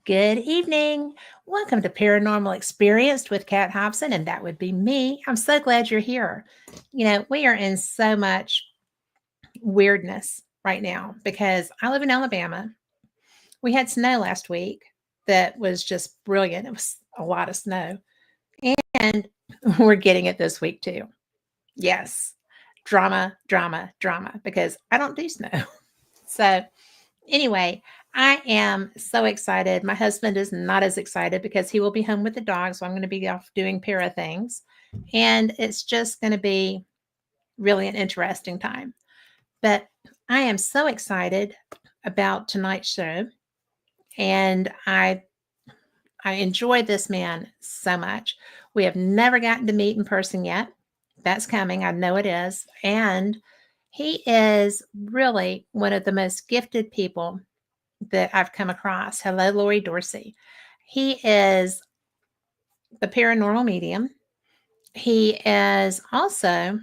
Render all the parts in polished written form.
Good evening. Welcome to Paranormal Experienced with Kat Hobson, and that would be me. I'm so glad you're here. We are in so much weirdness right now because I live in Alabama. We had snow last week that was just brilliant. It was a lot of snow, and we're getting it this week too. Yes, drama, drama, drama, because I don't do snow. So, anyway, I am so excited. My husband is not as excited because he will be home with the dog. So I'm going to be off doing para things. And it's just going to be really an interesting time. But I am so excited about tonight's show. And I enjoy this man so much. We have never gotten to meet in person yet. That's coming. I know it is. And he is really one of the most gifted people that I've come across. Hello, Lori Dorsey. He is the paranormal medium. He is also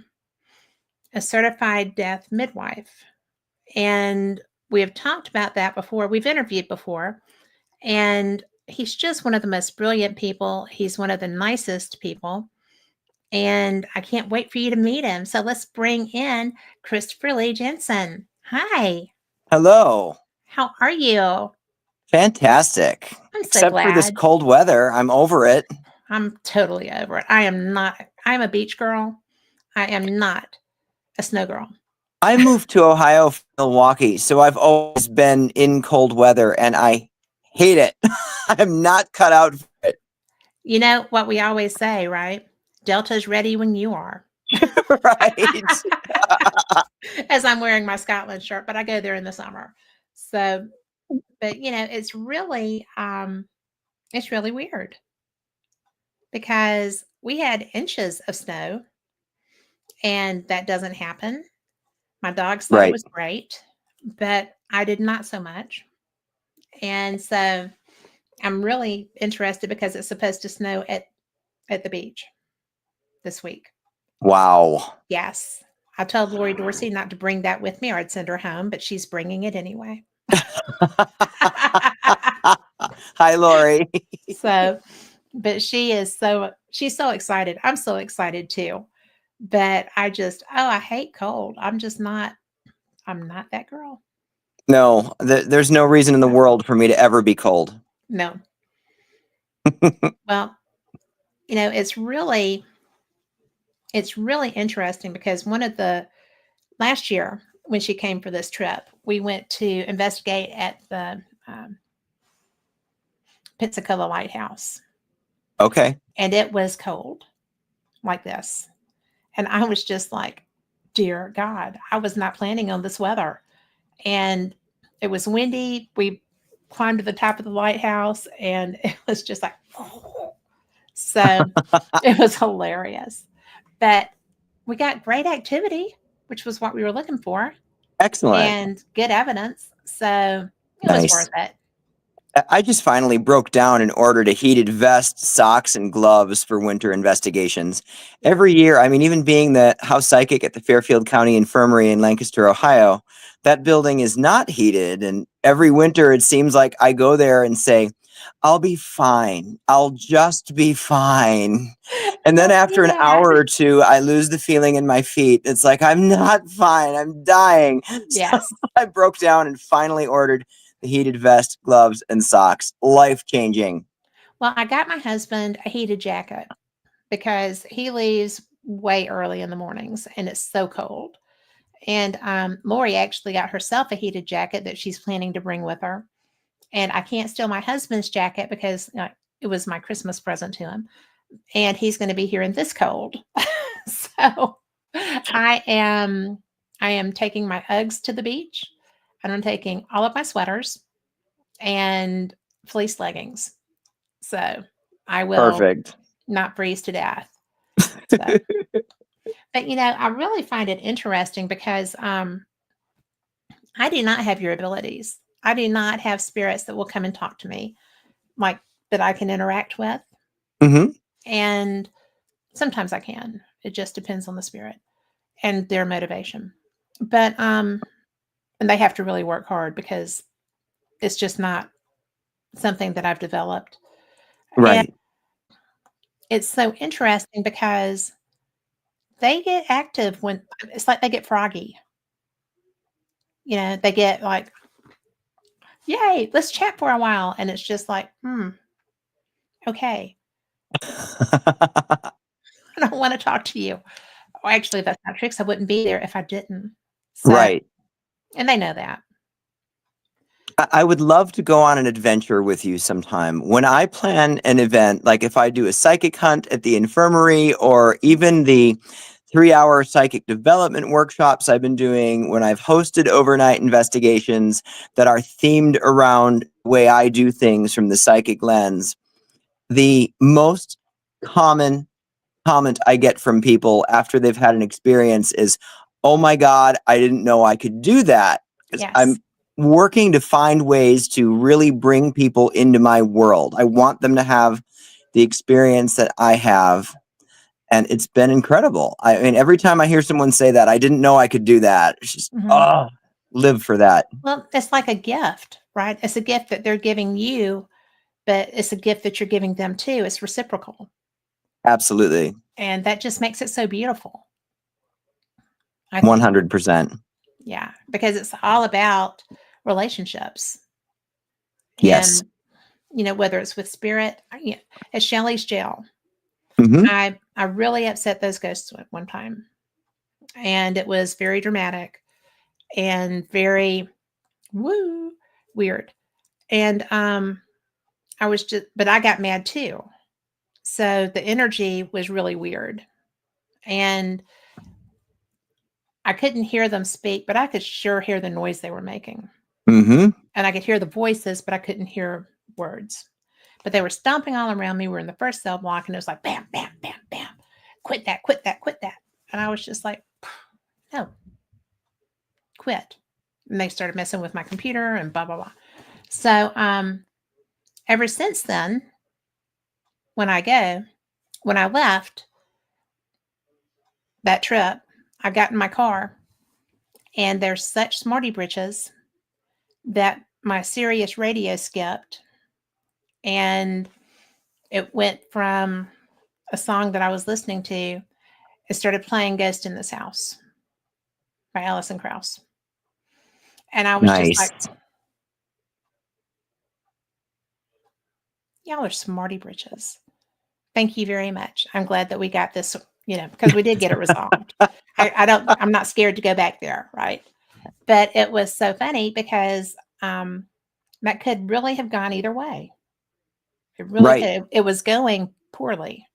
a certified death midwife. And we have talked about that before. We've interviewed before. And he's just one of the most brilliant people. He's one of the nicest people. And I can't wait for you to meet him. So let's bring in Christopher Lee Jansen. Hi. Hello. How are you? Fantastic. I'm so Except for this glad. cold weather, I'm over it. I'm totally over it. I'm a beach girl. I am not a snow girl. I moved to Ohio from Milwaukee, so I've always been in cold weather and I hate it. I'm not cut out for it. You know what we always say, right? Delta's ready when you are. Right. As I'm wearing my Scotland shirt, but I go there in the summer. So, but it's really weird because we had inches of snow and that doesn't happen. My dogs thought it Right. was great, but I did not so much. And so I'm really interested because it's supposed to snow at the beach this week. Wow. Yes. I told Lori Dorsey not to bring that with me or I'd send her home, but she's bringing it anyway. Hi, Lori. So, but she's so excited. I'm so excited too. But I hate cold. I'm not that girl. No, there's no reason in the world for me to ever be cold. No. Well, it's really interesting because last year when she came for this trip, we went to investigate at the Pensacola Lighthouse. Okay. And it was cold like this. And I was just like, dear God, I was not planning on this weather. And it was windy. We climbed to the top of the lighthouse and it was just like, oh. So it was hilarious. But we got great activity, which was what we were looking for, Excellent. and good evidence. So it was Nice. worth it. I just finally broke down and ordered a heated vest, socks, and gloves for winter investigations. Every year, I mean, even being the house psychic at the Fairfield County Infirmary in Lancaster, Ohio, that building is not heated. And every winter, it seems like I go there and say, I'll be fine. I'll just be fine. And then after an Yeah. hour or two, I lose the feeling in my feet. It's like, I'm not fine. I'm dying. Yes. So I broke down and finally ordered the heated vest, gloves, and socks. Life-changing. Well, I got my husband a heated jacket because he leaves way early in the mornings and it's so cold. And Lori actually got herself a heated jacket that she's planning to bring with her. And I can't steal my husband's jacket because it was my Christmas present to him. And he's going to be here in this cold. So I am taking my Uggs to the beach and I'm taking all of my sweaters and fleece leggings. So I will Perfect. not freeze to death. So, but I really find it interesting because I do not have your abilities. I do not have spirits that will come and talk to me, like that I can interact with. Mm-hmm. And sometimes I can. It just depends on the spirit and their motivation. But and they have to really work hard because it's just not something that I've developed. And Right. it's so interesting because they get active when it's like they get froggy. They get like, yay, let's chat for a while. And it's just like, okay, I don't want to talk to you. Oh, actually, that's not true 'cause I wouldn't be there if I didn't. So, Right. and they know that. I would love to go on an adventure with you sometime. When I plan an event, like if I do a psychic hunt at the infirmary or even the 3-hour psychic development workshops I've been doing, when I've hosted overnight investigations that are themed around the way I do things from the psychic lens, the most common comment I get from people after they've had an experience is, "Oh my God, I didn't know I could do that." 'Cause Yes. I'm working to find ways to really bring people into my world. I want them to have the experience that I have, and it's been incredible. I mean, every time I hear someone say that, "I didn't know I could do that," it's just, Mhm. oh, live for that. Well, it's like a gift, right? It's a gift that they're giving you, but it's a gift that you're giving them too. It's reciprocal. Absolutely. And that just makes it so beautiful, I think. 100%. Yeah, because it's all about relationships. Yes. And, whether it's with spirit, at Shelley's jail, Mhm. I really upset those ghosts at one time. And it was very dramatic and very woo weird. And but I got mad too. So the energy was really weird. And I couldn't hear them speak, but I could sure hear the noise they were making. Mhm. And I could hear the voices, but I couldn't hear words. But they were stomping all around me. We were in the first cell block, and it was like bam, bam, bam, bam. Quit that, quit that, quit that. And I was just like, no, quit. And they started messing with my computer and blah, blah, blah. So ever since then, when I left that trip, I got in my car and there's such smarty britches that my Sirius radio skipped and it went from a song that I was listening to. It started playing Ghost in This House by Alison Krauss. And I was just Nice. like, y'all are smarty britches. Thank you very much. I'm glad that we got this, because we did get it resolved. I'm not scared to go back there. Right. But it was so funny because that could really have gone either way. It really Right. could. It was going poorly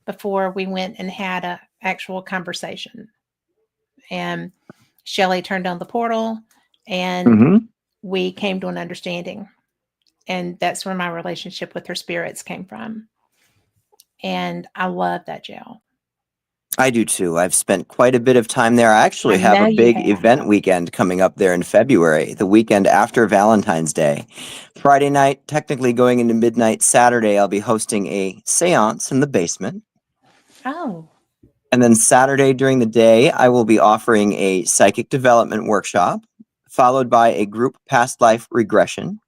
before we went and had a actual conversation. And Shelley turned on the portal and Mhm. we came to an understanding. And that's where my relationship with her spirits came from. And I love that jail. I do too. I've spent quite a bit of time there. I I actually have know a you big have. event weekend coming up there in February, the weekend after Valentine's Day. Friday night, technically going into midnight Saturday, I'll be hosting a seance in the basement. Oh, And then Saturday during the day, I will be offering a psychic development workshop, followed by a group past life regression,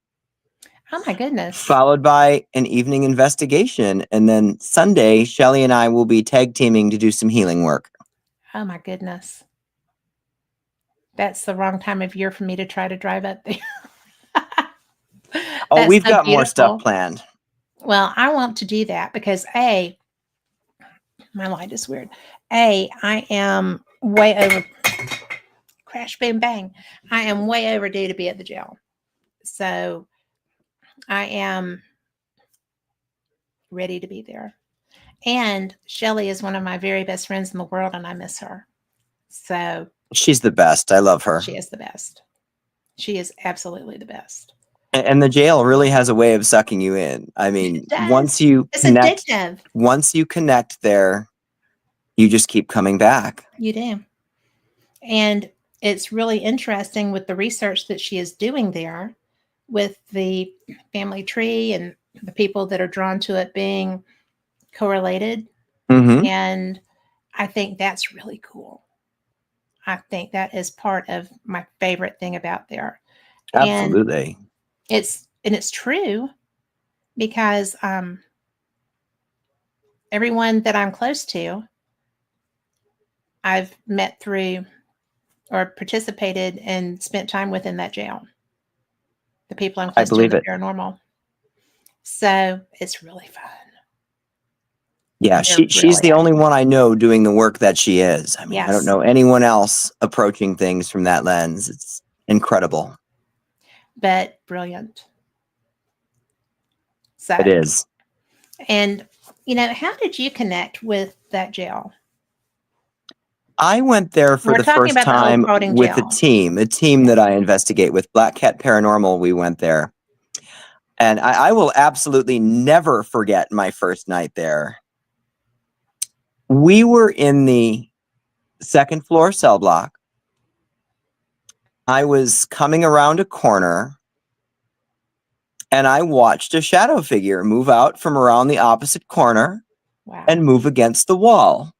oh my goodness. followed by an evening investigation. And then Sunday, Shelly and I will be tag teaming to do some healing work. Oh my goodness. That's the wrong time of year for me to try to drive up there. Oh, That's we've so got more stuff beautiful. planned. Well, I want to do that because my light is weird. I am way over crash boom bang. I am way overdue to be at the jail. So I am ready to be there. And Shelly is one of my very best friends in the world and I miss her. So She's the best. I love her. she is the best. She is absolutely the best. And the jail really has a way of sucking you in. I mean, It does. It's addictive. once you connect there, you just keep coming back. You do. And it's really interesting with the research that she is doing there with the family tree and the people that are drawn to it being correlated. Mhm. And I think that's really cool. I think that is part of my favorite thing about there. And Absolutely. it's true because everyone that I'm close to, I've met through or participated and spent time with in that jail. The people I'm I close to in believe the it. paranormal. So it's really fun. Yeah, They're she's really the only active. one I know doing the work that she is. I mean, I don't Yes, know anyone else approaching things from that lens. It's incredible. but brilliant. It So, is. and how did you connect with that jail? I went there And for we're the talking first about the old time Paulding with a jail. team Yeah. that I investigate with Black Cat Paranormal. We went there. And I will absolutely never forget my first night there. We were in the second floor cell block. I was coming around a corner and I watched a shadow figure move out from around the opposite corner Wow. and move against the wall.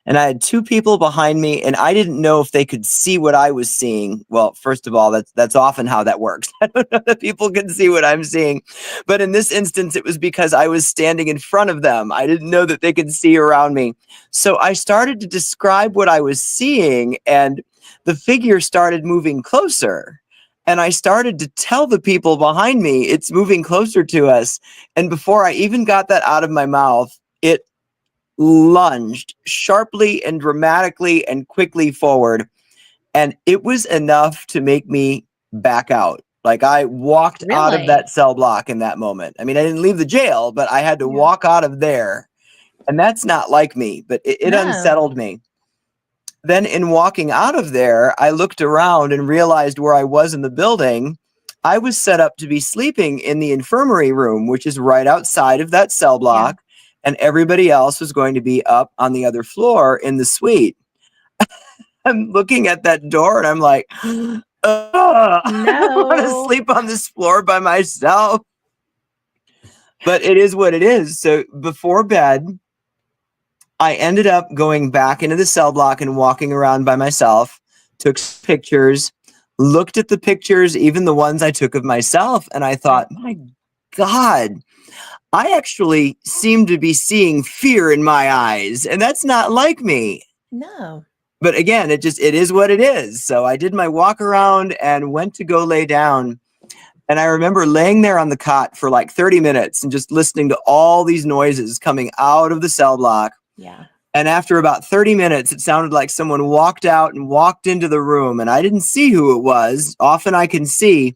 And I had two people behind me, and I didn't know if they could see what I was seeing. Well, first of all, that's often how that works. I don't know that people can see what I'm seeing. But in this instance, it was because I was standing in front of them. I didn't know that they could see around me. So I started to describe what I was seeing, and the figure started moving closer. And I started to tell the people behind me, it's moving closer to us. And before I even got that out of my mouth, it lunged sharply and dramatically and quickly forward. And it was enough to make me back out. Like, I walked out of that Really? cell block in that moment. I mean, I didn't leave the jail, but I had to Yeah. walk out of there. And that's not like me, but it No. unsettled me. Then in walking out of there, I looked around and realized where I was in the building. I was set up to be sleeping in the infirmary room, which is right outside of that cell block. And everybody else was going to be up on the other floor in the suite. I'm looking at that door and I'm like, I don't want to No. sleep on this floor by myself. But it is what it is. So before bed, I ended up going back into the cell block and walking around by myself, took pictures, looked at the pictures, even the ones I took of myself. And I thought, my God, I actually seem to be seeing fear in my eyes. And that's not like me. No. But again, it is what it is. So I did my walk around and went to go lay down. And I remember laying there on the cot for like 30 minutes and just listening to all these noises coming out of the cell block. Yeah. And after about 30 minutes, it sounded like someone walked out and walked into the room. And I didn't see who it was. Often I can see.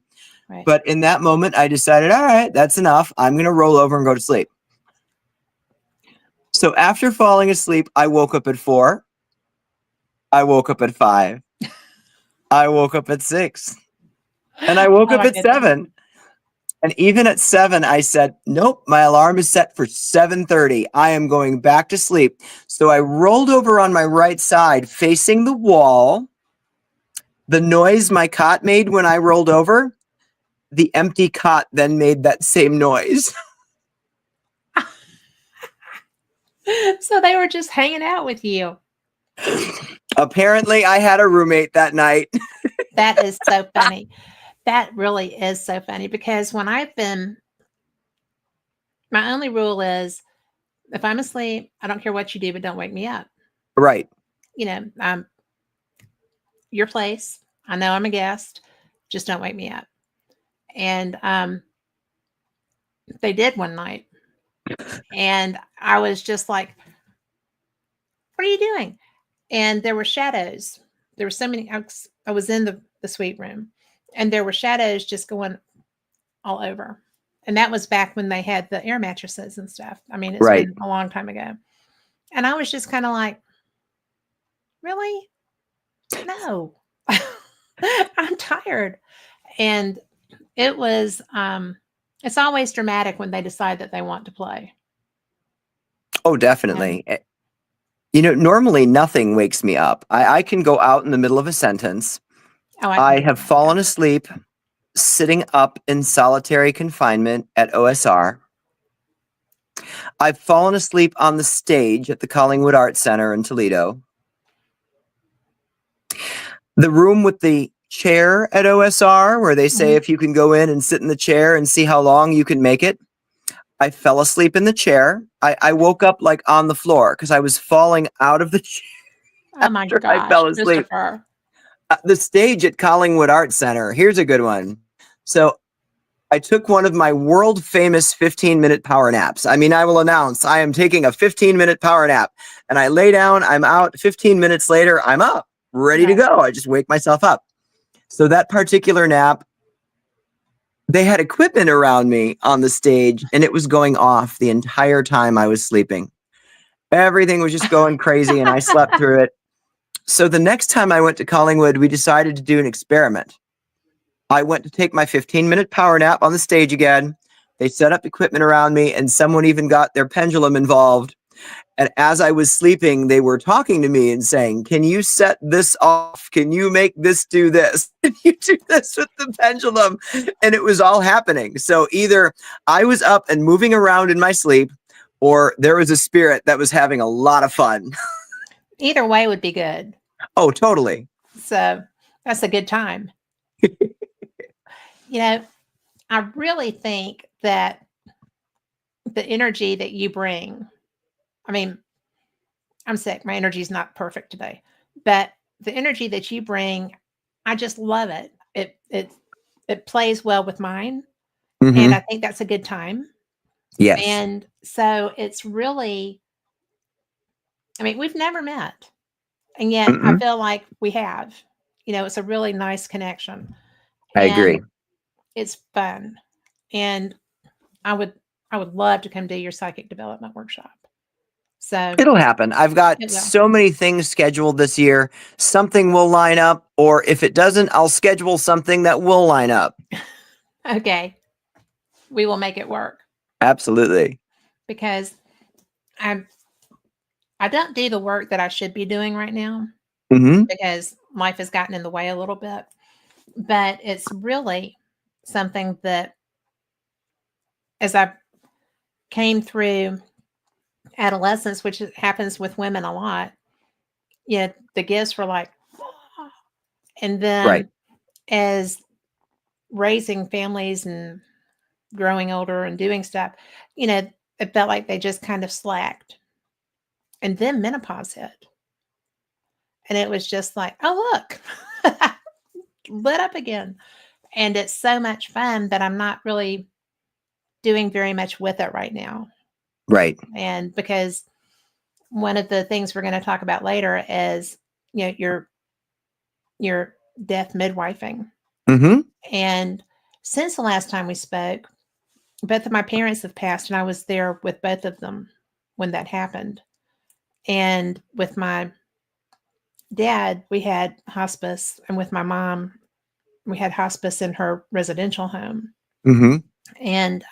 Right. But in that moment, I decided, all right, that's enough. I'm going to roll over and go to sleep. So after falling asleep, I woke up at 4. I woke up at 5. I woke up at 6. And I woke Oh up my at goodness. 7. And even at 7, I said, nope, my alarm is set for 7:30. I am going back to sleep. So I rolled over on my right side, facing the wall. The noise my cot made when I rolled over, the empty cot then made that same noise. So they were just hanging out with you. Apparently, I had a roommate that night. That is so funny. That really is so funny because when I've been, my only rule is if I'm asleep, I don't care what you do, but don't wake me up. Right. Your place. I know I'm a guest. Just don't wake me up. And they did one night. And I was just like, what are you doing? And there were shadows. There were so many. I was in the suite room and there were shadows just going all over. And that was back when they had the air mattresses and stuff. I mean, it's Right. been a long time ago. And I was just kind of like, really? No. I'm tired. And it was it's always dramatic when they decide that they want to play. Oh, definitely. Normally nothing wakes me up. I can go out in the middle of a sentence. Oh, I have fallen asleep sitting up in solitary confinement at OSR. I've fallen asleep on the stage at the Collingwood Arts Center in Toledo. The room with the chair at OSR, where they say if you can go in and sit in the chair and see how long you can make it. I fell asleep in the chair. I woke up like on the floor because I was falling out of the chair Oh my after I gosh, fell asleep. Christopher. The stage at Collingwood Art Center. Here's a good one. So I took one of my world famous 15-minute power naps. I mean, I will announce I am taking a 15-minute power nap, and I lay down, I'm out. 15 minutes later, I'm up, ready to Right. go. I just wake myself up. So that particular nap, they had equipment around me on the stage, and it was going off the entire time I was sleeping. Everything was just going crazy, and I slept through it. So the next time I went to Collingwood, we decided to do an experiment. I went to take my 15-minute power nap on the stage again. They set up equipment around me, and someone even got their pendulum involved. And as I was sleeping, they were talking to me and saying, "Can you set this off? Can you make this do this? Can you do this with the pendulum?" And it was all happening. So either I was up and moving around in my sleep, or there was a spirit that was having a lot of fun. Either way would be good. Oh, totally. So that's a good time. I really think that the energy that you bring, I mean, I'm sick. My energy is not perfect today, but the energy that you bring, I just love it. It plays well with mine, and I think that's a good time. Yes. And so it's really, I mean, we've never met, and yet I Mm-mm. feel like we have. It's a really nice connection, I and agree. it's fun. And I would I would love to come do your psychic development workshop. So It'll happen. I've got it will. so many things scheduled this year. Something will line up, or if it doesn't, I'll schedule something that will line up. Okay. We will make it work Absolutely. because I I don't do the work that I should be doing right now Mm-hmm. because life has gotten in the way a little bit. But it's really something that as I came through adolescence, which happens with women a lot, the gifts were like, "Ah." And Right. then as raising families and growing older and doing stuff, you know, it felt like they just kind of slacked. And then menopause hit. And it was just like, oh, look, lit up again. And it's so much fun that I'm not really doing very much with it right now. Right. And because one of the things we're going to talk about later is, your death midwifing. Mm-hmm. And since the last time we spoke, both of my parents have passed, and I was there with both of them when that happened. And with my dad, we had hospice, and with my mom, we had hospice in her residential home. Mm-hmm. And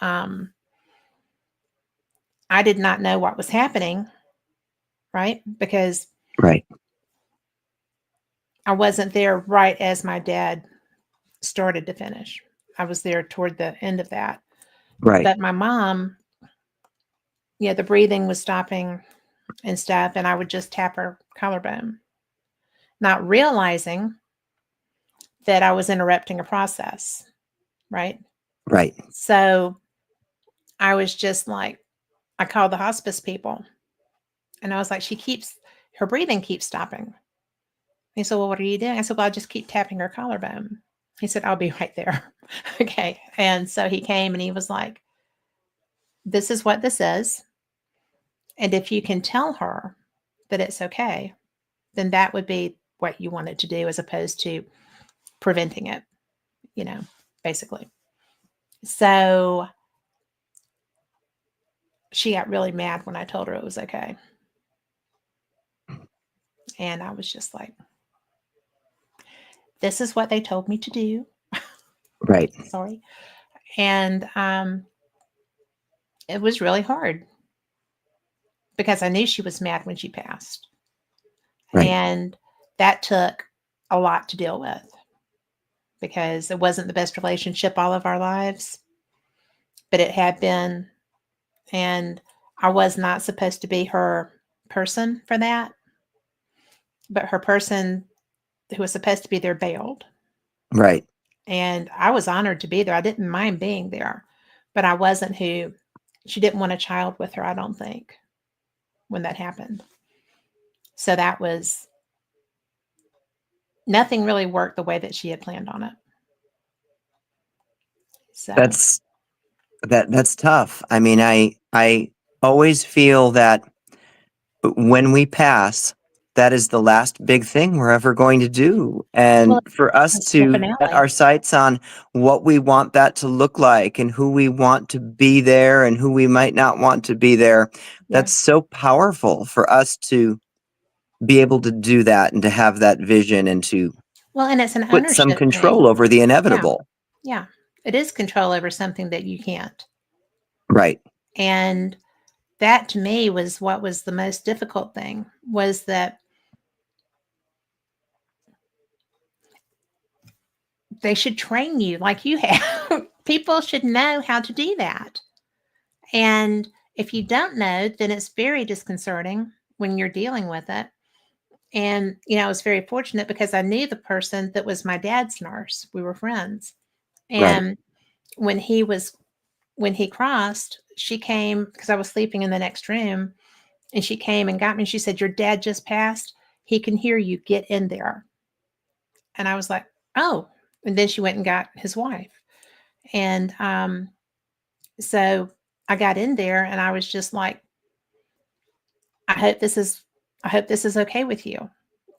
I did not know what was happening, right? Because Right. I wasn't there right as my dad started to finish. I was there toward the end of that. Right. But my mom, the breathing was stopping and stuff, and I would just tap her collarbone, not realizing that I was interrupting a process, right? Right. So I was just like, I called the hospice people, and I was like, her breathing keeps stopping. He said, well, what are you doing? I said, well, I just keep tapping her collarbone. He said, I'll be right there. Okay. And so he came and he was like, this is what this is. And if you can tell her that it's okay, then that would be what you wanted to do as opposed to preventing it, basically. So she got really mad when I told her it was okay. And I was just like, this is what they told me to do. Right. Sorry. And it was really hard because I knew she was mad when she passed. Right. And that took a lot to deal with because it wasn't the best relationship all of our lives, but it had been. And I was not supposed to be her person for that, but her person who was supposed to be there bailed. Right. And I was honored to be there. I didn't mind being there, but I wasn't who she didn't want a child with her, I don't think, when that happened. So that was nothing really worked the way that she had planned on it. So That's tough. I mean, I always feel that when we pass, that is the last big thing we're ever going to do. well, And for us it's the to set finale. our sights on what we want that to look like and who we want to be there and who we might not want to be there, Yeah. that's so powerful for us to be able to do that and to have that vision and to Well, and it's an put some ownership thing. control over the Yeah. inevitable. Yeah. It is control over something that you can't. Right. And that to me was what was the most difficult thing, was that they should train you like you have. People should know how to do that. And if you don't know, then it's very disconcerting when you're dealing with it. And, I was very fortunate because I knew the person that was my dad's nurse. We were friends. Right. And when he crossed, she came because I was sleeping in the next room, and she came and got me. And she said, "Your dad just passed. He can hear you. Get in there." And I was like, "Oh." And then she went and got his wife. And so I got in there, and I was just like, I hope this is okay with you.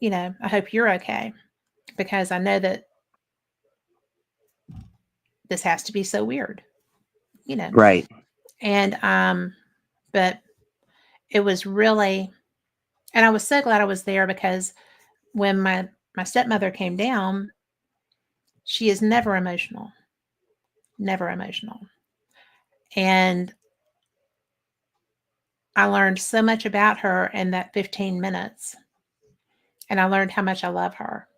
I hope you're okay, because I know that this has to be so weird, you know. Right. And but it was really, and I was so glad I was there, because when my stepmother came down, she is never emotional. Never emotional. And I learned so much about her in that 15 minutes. And I learned how much I love her.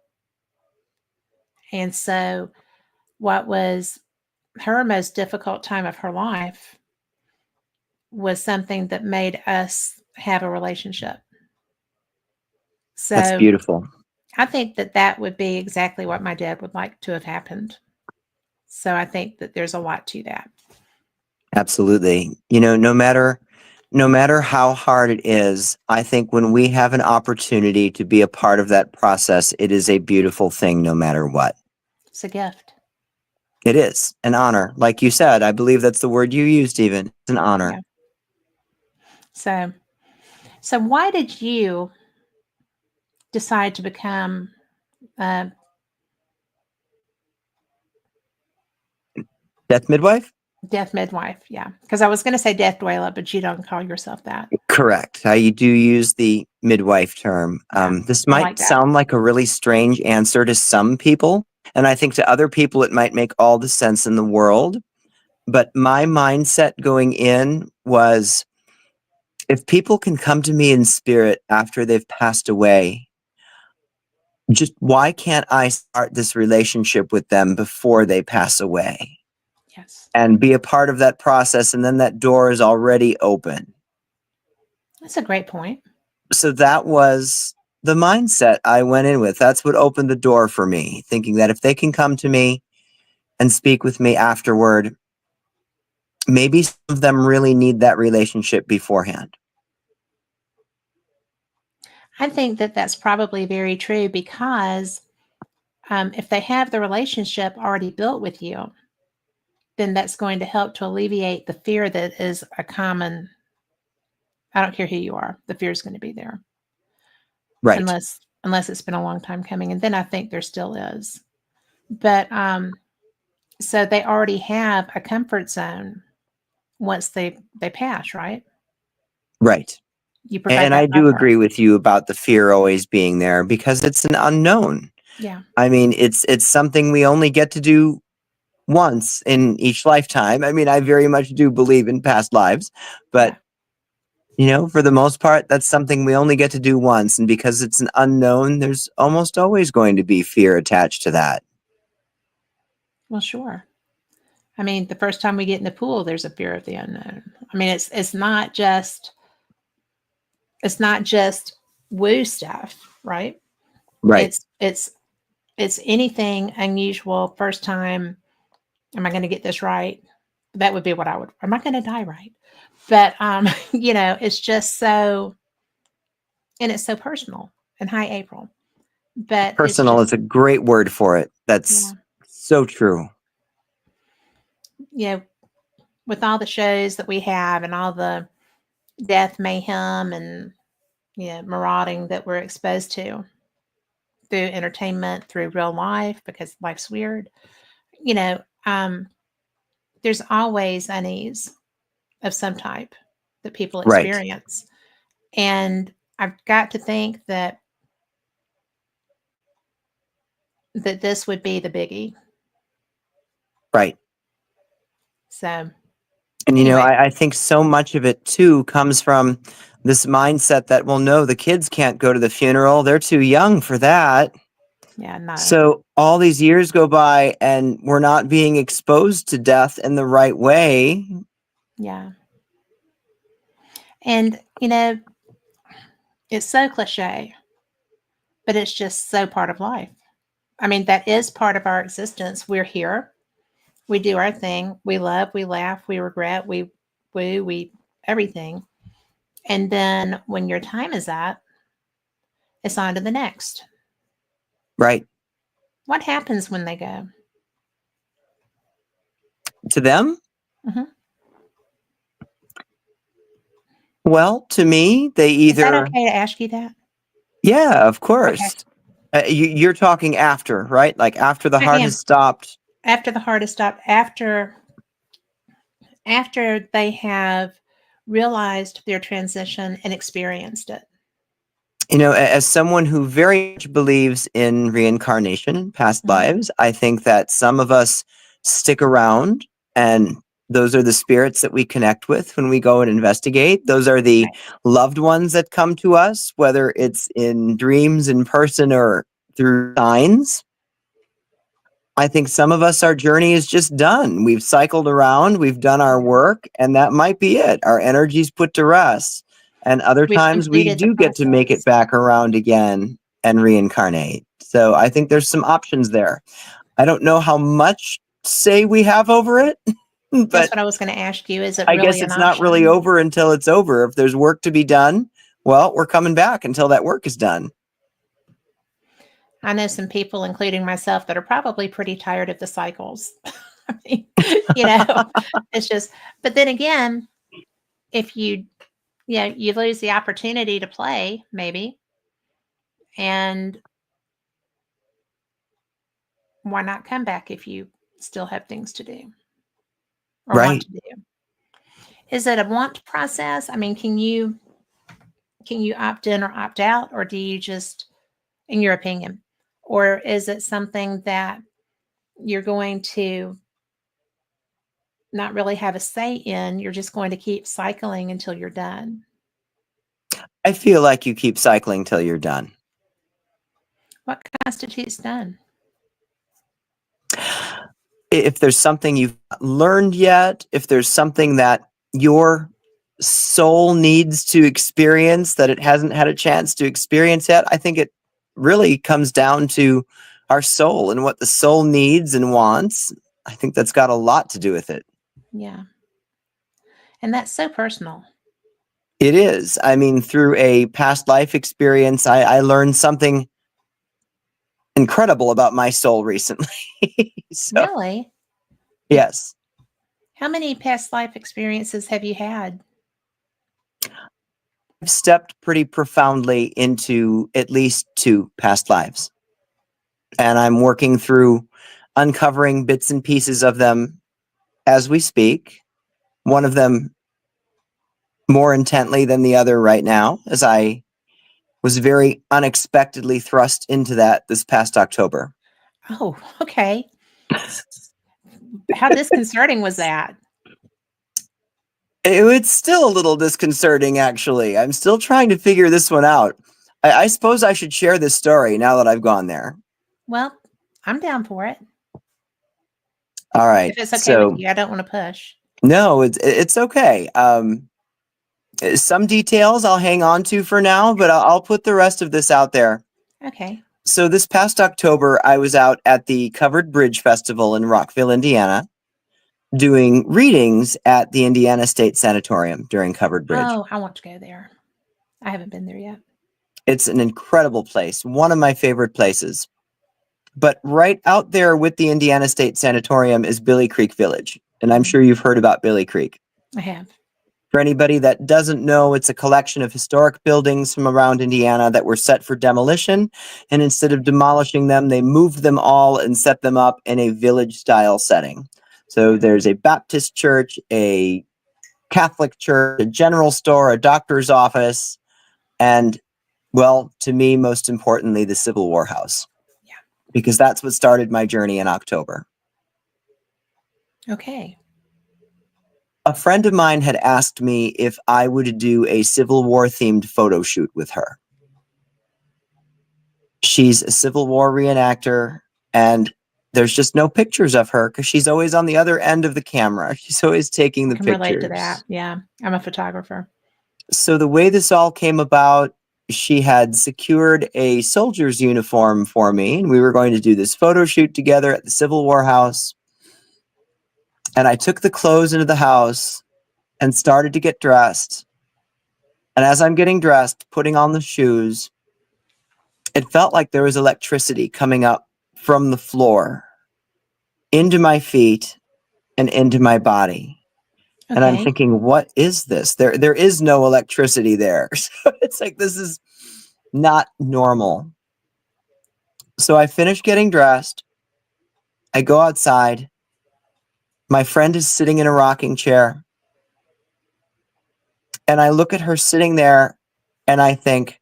And so, what was her most difficult time of her life was something that made us have a relationship. That's So, beautiful. I think that that would be exactly what my dad would like to have happened. So, I think that there's a lot to that. Absolutely. No matter how hard it is, I think when we have an opportunity to be a part of that process, it is a beautiful thing no matter what. It's a gift. It is an honor. Like you said, I believe that's the word you used even. It's an honor. Yeah. So why did you decide to become a Death midwife? death midwife? Yeah, because I was going to say death doula, but you don't call yourself that. Correct. I do use the midwife term. Yeah, This I might like that. sound like a really strange answer to some people, and I think to other people it might make all the sense in the world. But my mindset going in was, if people can come to me in spirit after they've passed away, just why can't I start this relationship with them before they pass away Yes, and be a part of that process? And then that door is already open. that's a great point. So that was the mindset I went in with. That's what opened the door for me, thinking that if they can come to me and speak with me afterward, maybe some of them really need that relationship beforehand. I think that that's probably very true, because if they have the relationship already built with you, then that's going to help to alleviate the fear that is a common. I don't care who you are, the fear is going to be there, Right. unless it's been a long time coming, and then I think there still is. But so they already have a comfort zone once they pass, right? Right. You provide And I that do buffer. agree with you about the fear always being there because it's an unknown. Yeah. I mean, it's something we only get to do once in each lifetime. I mean, I very much do believe in past lives, but for the most part, that's something we only get to do once. And because it's an unknown, there's almost always going to be fear attached to that. Well, sure. I mean, the first time we get in the pool, there's a fear of the unknown. I mean, it's not just woo stuff, right? Right. It's anything unusual. First time, am I going to get this right? That would be what I would. Am I going to die right? But it's just so, and it's so personal. And hi, April. But it's Personal is just, a great word for it. That's yeah, so true. you know, with all the shows that we have and all the death mayhem and marauding that we're exposed to through entertainment, through real life, because life's weird. You know, um, there's always unease of some type that people Right. experience, and I've got to think that this would be the biggie. Right. So And, anyway, I think so much of it too comes from this mindset that, well, no, the kids can't go to the funeral. They're too young for that. yeah, no, So all these years go by and we're not being exposed to death in the right way. yeah, and it's so cliche, but it's just so part of life. I mean, that is part of our existence. We're here. We do our thing. We love, we laugh, we regret, we woo, we everything. And then when your time is up, it's on to the next. Right. What happens when they go? To them? Hmm. Well, to me, they Is that either, okay to ask you that? yeah, of Okay. course. You're talking after, right? Like after the I heart am. has stopped. After the heart is stopped, after they have realized their transition and experienced it. As someone who very much believes in reincarnation and past Hmm. lives, I think that some of us stick around, and those are the spirits that we connect with when we go and investigate. Those are the Right. loved ones that come to us, whether it's in dreams, in person, or through signs. I think some of us, our journey is just done. We've cycled around, we've done our work, and that might be it. Our energy's put to rest. And other We've times we completed the do get to make it process. back around again and reincarnate. So I think there's some options there. I don't know how much say we have over it, That's but what I was going to ask you. Is it I guess really an it's not really option? over until it's over. If there's work to be done, well, we're coming back until that work is done. I know some people, including myself, that are probably pretty tired of the cycles. I mean, it's just, but then again, if you lose the opportunity to play, maybe, and why not come back if you still have things to do or want Right. to do? Is it a want process? I mean, can you opt in or opt out, or do you just, in your opinion, or is it something that you're going to not really have a say in? You're just going to keep cycling until you're done. I feel like you keep cycling till you're done. What constitutes done? If there's something you've not learned yet, if there's something that your soul needs to experience that it hasn't had a chance to experience yet, I think it really comes down to our soul and what the soul needs and wants. I think that's got a lot to do with it. Yeah. And that's so personal. It is. I mean, through a past life experience, I learned something incredible about my soul recently. So, Really? yes. How many past life experiences have you had? I've stepped pretty profoundly into at least 2 past lives. And I'm working through uncovering bits and pieces of them as we speak. One of them more intently than the other right now, as I was very unexpectedly thrust into that this past October. Oh, okay. How disconcerting was that? It's still a little disconcerting, actually. I'm still trying to figure this one out. I suppose I should share this story now that I've gone there. Well, I'm down for it. All right. If it's okay with So, you, I don't want to push. no, it's okay. Some details I'll hang on to for now, but I'll put the rest of this out there. Okay. So this past October, I was out at the Covered Bridge Festival in Rockville, Indiana. doing readings at the Indiana State Sanatorium during Covered Bridge. Oh, I want to go there. I haven't been there yet. It's an incredible place, one of my favorite places. But right out there with the Indiana State Sanatorium is Billy Creek Village. And I'm sure you've heard about Billy Creek. I have. For anybody that doesn't know, it's a collection of historic buildings from around Indiana that were set for demolition. And instead of demolishing them, they moved them all and set them up in a village-style setting. So there's a Baptist church, a Catholic church, a general store, a doctor's office, and, well, to me, most importantly, the Civil War house. Yeah. Because that's what started my journey in October. Okay. A friend of mine had asked me if I would do a Civil War themed photo shoot with her. She's a Civil War reenactor, and there's just no pictures of her because she's always on the other end of the camera. She's always taking the I can pictures. relate to that. Yeah. I'm a photographer. So the way this all came about, she had secured a soldier's uniform for me, and we were going to do this photo shoot together at the Civil War house. And I took the clothes into the house and started to get dressed. And as I'm getting dressed, putting on the shoes, it felt like there was electricity coming up from the floor into my feet and into my body. Okay. And I'm thinking, what is this? There is no electricity there. So it's like, this is not normal. So I finish getting dressed. I go outside. My friend is sitting in a rocking chair. And I look at her sitting there and I think,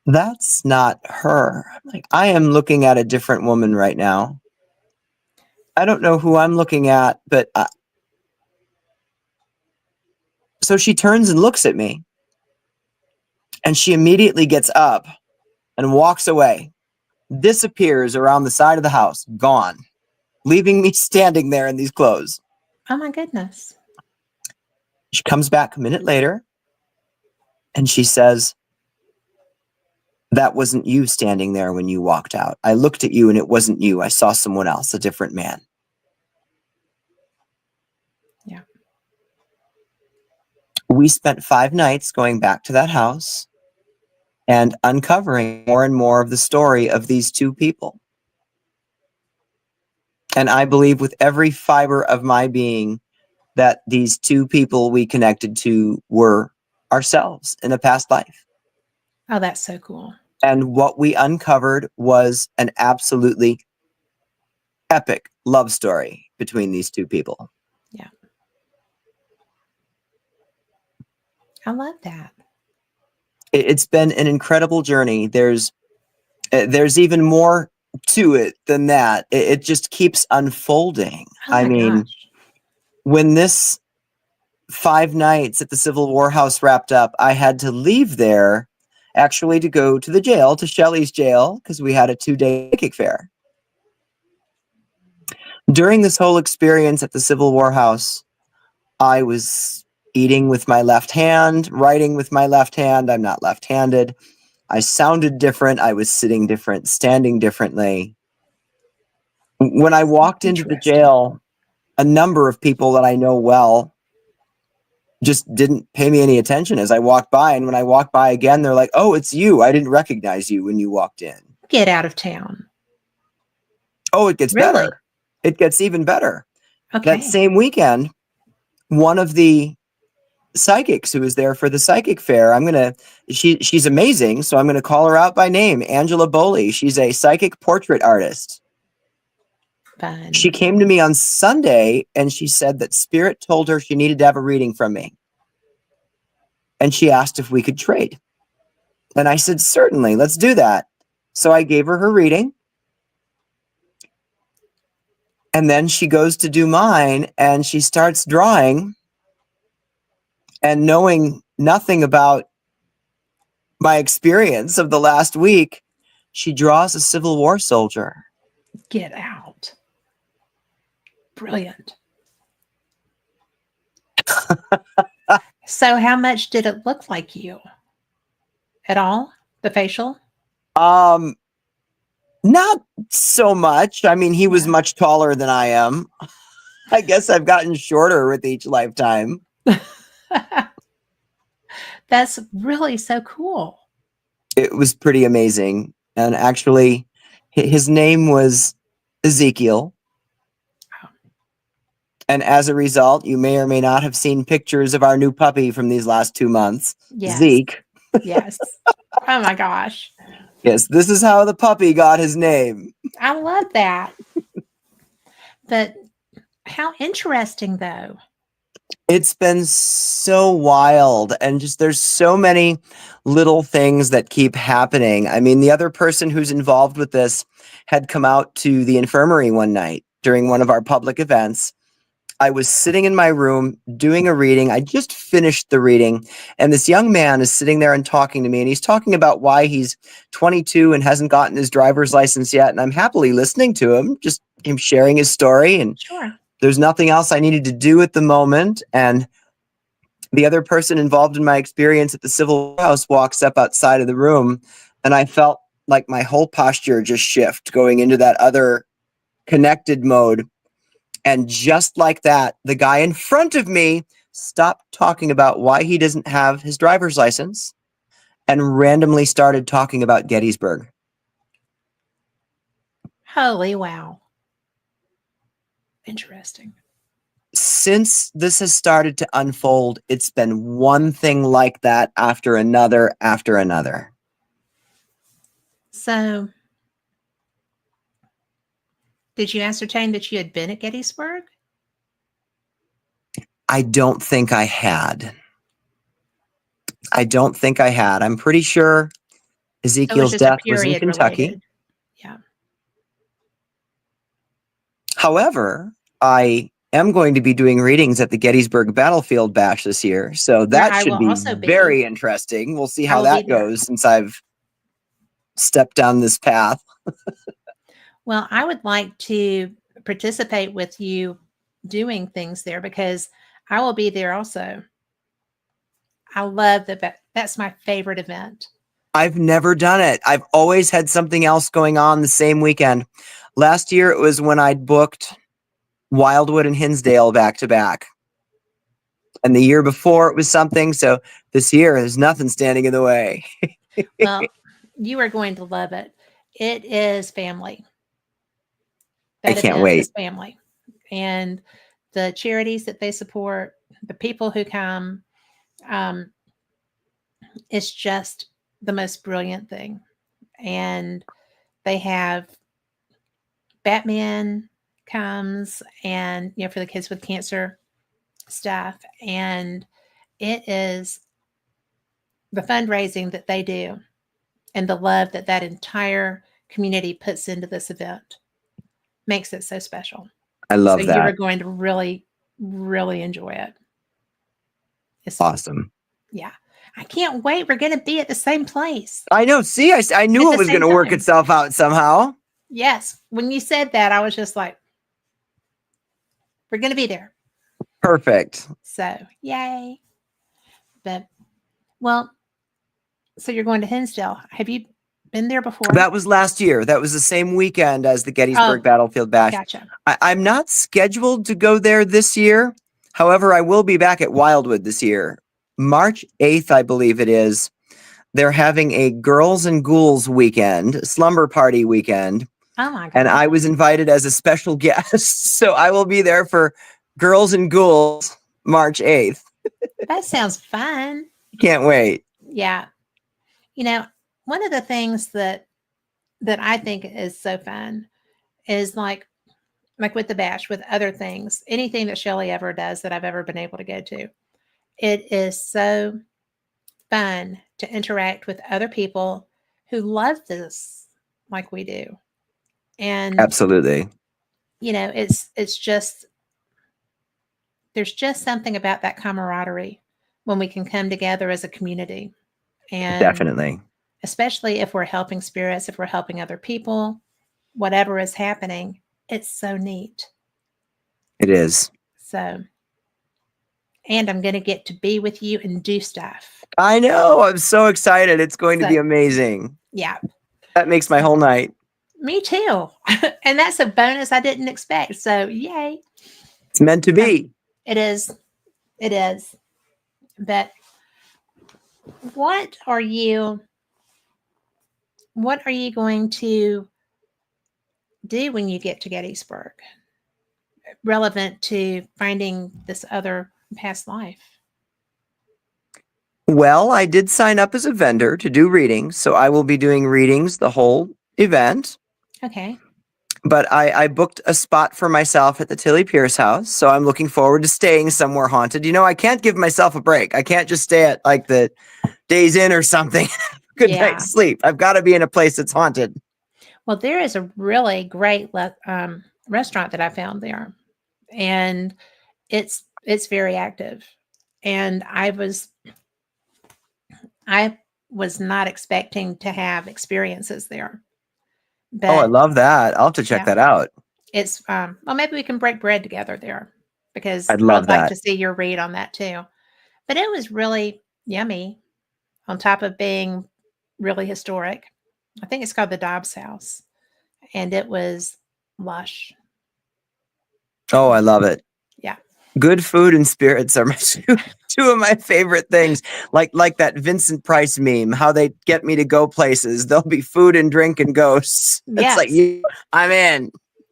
that's not her. Like, I am looking at a different woman right now. I don't know who I'm looking at, but so she turns and looks at me. And she immediately gets up and walks away, disappears around the side of the house, gone, leaving me standing there in these clothes. Oh my goodness. She comes back a minute later and she says, that wasn't you standing there when you walked out. I looked at you and it wasn't you. I saw someone else, a different man. Yeah. We spent 5 nights going back to that house and uncovering more and more of the story of these two people. And I believe with every fiber of my being that these two people we connected to were ourselves in a past life. Oh, that's so cool. And what we uncovered was an absolutely epic love story between these two people. Yeah. I love that. It's been an incredible journey. There's even more to it than that. It just keeps unfolding. Oh my gosh. When this 5 nights at the Civil War house wrapped up, I had to leave there actually to go to the jail, to Shelley's jail, because we had a 2-day psychic fair. During this whole experience at the Civil War house, I was eating with my left hand, writing with my left hand. I'm not left-handed. I sounded different. I was sitting different, standing differently. When I walked into the jail, a number of people that I know well just didn't pay me any attention as I walked by. And when I walked by again, they're like, oh, it's you. I didn't recognize you when you walked in. Get out of town. Oh, it gets Really? better. It gets even better. Okay. That same weekend, one of the psychics who was there for the psychic fair, she's amazing. So I'm going to call her out by name, Angela Boley. She's a psychic portrait artist. Fun. She came to me on Sunday and she said that Spirit told her she needed to have a reading from me. And she asked if we could trade. And I said, certainly, let's do that. So I gave her reading. And then she goes to do mine and she starts drawing. And knowing nothing about my experience of the last week, she draws a Civil War soldier. Get out. Brilliant. So how much did it look like you? At all? The facial? Not so much. I mean, he was much taller than I am. I guess I've gotten shorter with each lifetime. That's really so cool. It was pretty amazing. And actually, his name was Ezekiel. And as a result, you may or may not have seen pictures of our new puppy from these last 2 months, Yes. Zeke. Yes. Oh my gosh. Yes, this is how the puppy got his name. I love that. But how interesting, though. It's been so wild, and just there's so many little things that keep happening. I mean, the other person who's involved with this had come out to the infirmary one night during one of our public events. I was sitting in my room doing a reading. I just finished the reading, and this young man is sitting there and talking to me, and he's talking about why he's 22 and hasn't gotten his driver's license yet. And I'm happily listening to him, just him sharing his story. And Sure. there's nothing else I needed to do at the moment. And the other person involved in my experience at the civil house walks up outside of the room, and I felt like my whole posture just shift, going into that other connected mode. And just like that, the guy in front of me stopped talking about why he doesn't have his driver's license and randomly started talking about Gettysburg. Holy wow. Interesting. Since this has started to unfold, it's been one thing like that after another after another. So, did you ascertain that you had been at Gettysburg? I don't think I had. I'm pretty sure Ezekiel's just a death was in period Kentucky. related. Yeah. However, I am going to be doing readings at the Gettysburg Battlefield Bash this year, so that I should will be also be. very interesting. We'll see I how will that be there. goes since I've stepped down this path. Well, I would like to participate with you doing things there because I will be there also. I love that's my favorite event. I've never done it. I've always had something else going on the same weekend. Last year, it was when I'd booked Wildwood and Hinsdale back to back. And the year before, it was something. So this year, there's nothing standing in the way. Well, you are going to love it. It is family. I can't wait. Is family. And the charities that they support, the people who come, it's just the most brilliant thing. And they have Batman comes and, for the kids with cancer stuff. And it is the fundraising that they do and the love that that entire community puts into this event makes it so special. I love that. You are going to really, really enjoy it. It's awesome. Yeah. I can't wait. We're going to be at the same place. I know. See, I knew it was going to work itself out somehow. Yes. When you said that, I was just like, we're going to be there. Perfect. So, yay. But, well, so you're going to Hinsdale. Have you been there before? That was last year. That was the same weekend as the Gettysburg Battlefield Bash. Gotcha. I'm not scheduled to go there this year. However, I will be back at Wildwood this year. March 8th, I believe it is. They're having a Girls and Ghouls weekend, slumber party weekend. Oh my God. And I was invited as a special guest. So I will be there for Girls and Ghouls March 8th. That sounds fun. Can't wait. Yeah. One of the things that I think is so fun is like with the bash, with other things, anything that Shelley ever does that I've ever been able to go to. It is so fun to interact with other people who love this like we do. And absolutely. It's just, there's just something about that camaraderie when we can come together as a community. And definitely, especially if we're helping spirits, if we're helping other people, whatever is happening, it's so neat. It is. So, and I'm going to get to be with you and do stuff. I know. I'm so excited. It's going to be amazing. Yeah. That makes my whole night. Me too. And that's a bonus I didn't expect. So, yay. It's meant to be. It is. It is. But what are you going to do when you get to Gettysburg relevant to finding this other past life? Well, I did sign up as a vendor to do readings, so I will be doing readings the whole event. Okay. But I booked a spot for myself at the Tilly Pierce house, so I'm looking forward to staying somewhere haunted. I can't give myself a break. I can't just stay at like the Days Inn or something. Good Yeah. night's sleep. I've got to be in a place that's haunted. Well, there is a really great restaurant that I found there, and it's very active. And I was not expecting to have experiences there. But Oh, I love that. I'll have to check that out. It's well, maybe we can break bread together there, because I'd love like that. to see your read on that too. But it was really yummy, on top of being really historic. I think it's called the Dobbs House, and it was lush. Oh, I love it. Yeah. Good food and spirits are two of my favorite things. Like that Vincent Price meme, how they get me to go places. There'll be food and drink and ghosts. Yes. It's like, I'm in.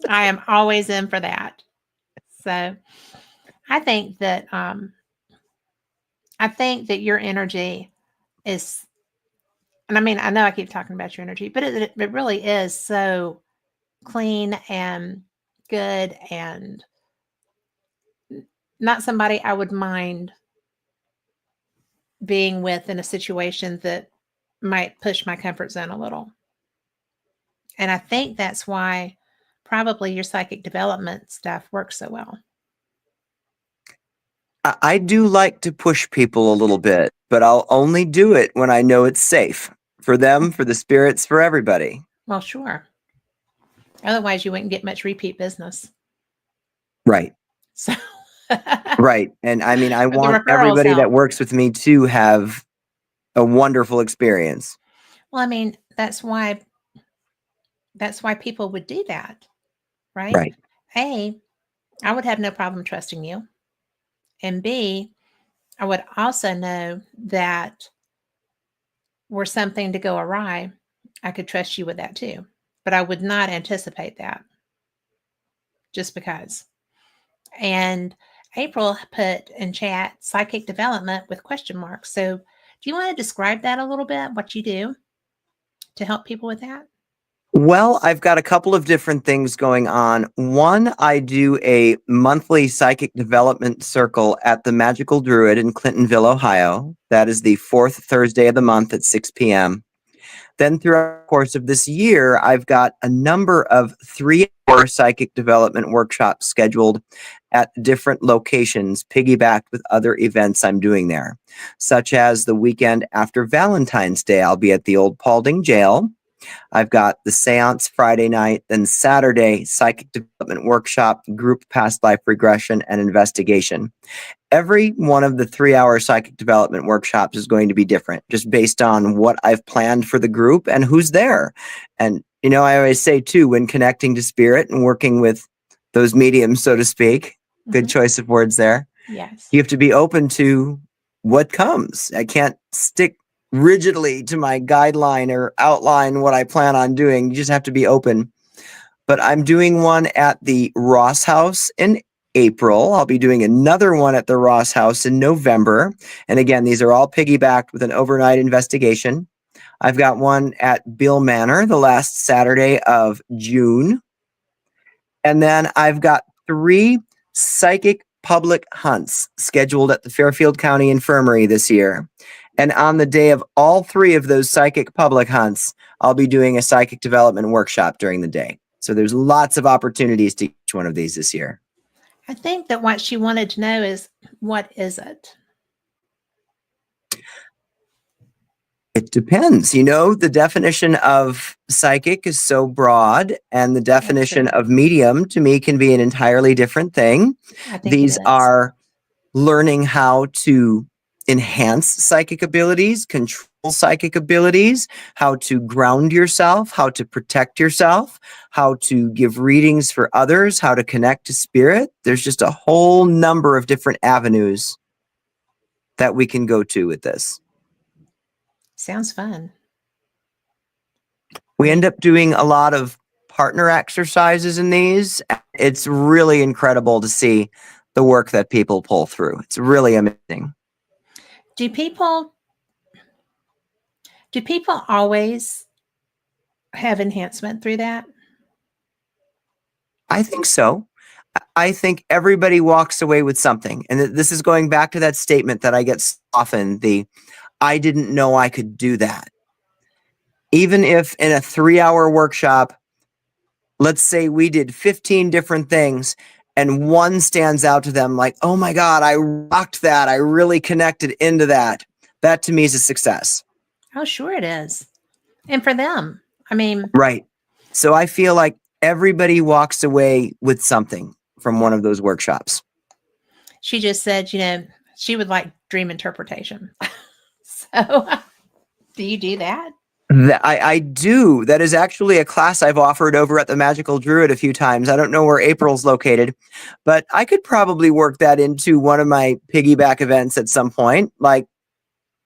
I am always in for that. So I think that your energy is, and I mean, I know I keep talking about your energy, but it really is so clean and good, and not somebody I would mind being with in a situation that might push my comfort zone a little. And I think that's why probably your psychic development stuff works so well. I do like to push people a little bit, but I'll only do it when I know it's safe for them, for the spirits, for everybody. Well, sure. Otherwise, you wouldn't get much repeat business. Right. So. Right. And I mean, I want everybody that works with me to have a wonderful experience. Well, I mean, that's why people would do that, right? Right. A, I would have no problem trusting you. And B, I would also know that were something to go awry, I could trust you with that too. But I would not anticipate that, just because. And April put in chat psychic development with question marks. So do you want to describe that a little bit, what you do to help people with that? Well, I've got a couple of different things going on. One, I do a monthly psychic development circle at the Magical Druid in Clintonville, Ohio. That is the fourth Thursday of the month at 6 p.m. Then throughout the course of this year, I've got a number of 3-hour psychic development workshops scheduled at different locations, piggybacked with other events I'm doing there, such as the weekend after Valentine's Day. I'll be at the old Paulding Jail. I've got the seance Friday night, then Saturday, psychic development workshop, group past life regression and investigation. Every one of the 3-hour psychic development workshops is going to be different, just based on what I've planned for the group and who's there. And, I always say too, when connecting to spirit and working with those mediums, so to speak, good choice of words there. Yes. You have to be open to what comes. I can't stick rigidly to my guideline or outline what I plan on doing. You just have to be open. But I'm doing one at the Ross House in April. I'll be doing another one at the Ross House in November. And again, these are all piggybacked with an overnight investigation. I've got one at Bill Manor the last Saturday of June. And then I've got 3 psychic public hunts scheduled at the Fairfield County Infirmary this year. And on the day of all 3 of those psychic public hunts, I'll be doing a psychic development workshop during the day. So there's lots of opportunities to each one of these this year. I think that what she wanted to know is, what is it? It depends. The definition of psychic is so broad, and the definition of medium to me can be an entirely different thing. These are learning how to enhance psychic abilities, control psychic abilities, how to ground yourself, how to protect yourself, how to give readings for others, how to connect to spirit. There's just a whole number of different avenues that we can go to with this. Sounds fun. We end up doing a lot of partner exercises in these. It's really incredible to see the work that people pull through. It's really amazing. Do people always have enhancement through that? I think so. I think everybody walks away with something. And this is going back to that statement that I get often, I didn't know I could do that. Even if in a 3-hour workshop, let's say we did 15 different things and one stands out to them like, oh my God, I rocked that. I really connected into that. That to me is a success. Oh, sure it is. And for them, I mean, right. So I feel like everybody walks away with something from one of those workshops. She just said, she would like dream interpretation. So do you do that? I do. That is actually a class I've offered over at the Magical Druid a few times. I don't know where April's located, but I could probably work that into one of my piggyback events at some point. Like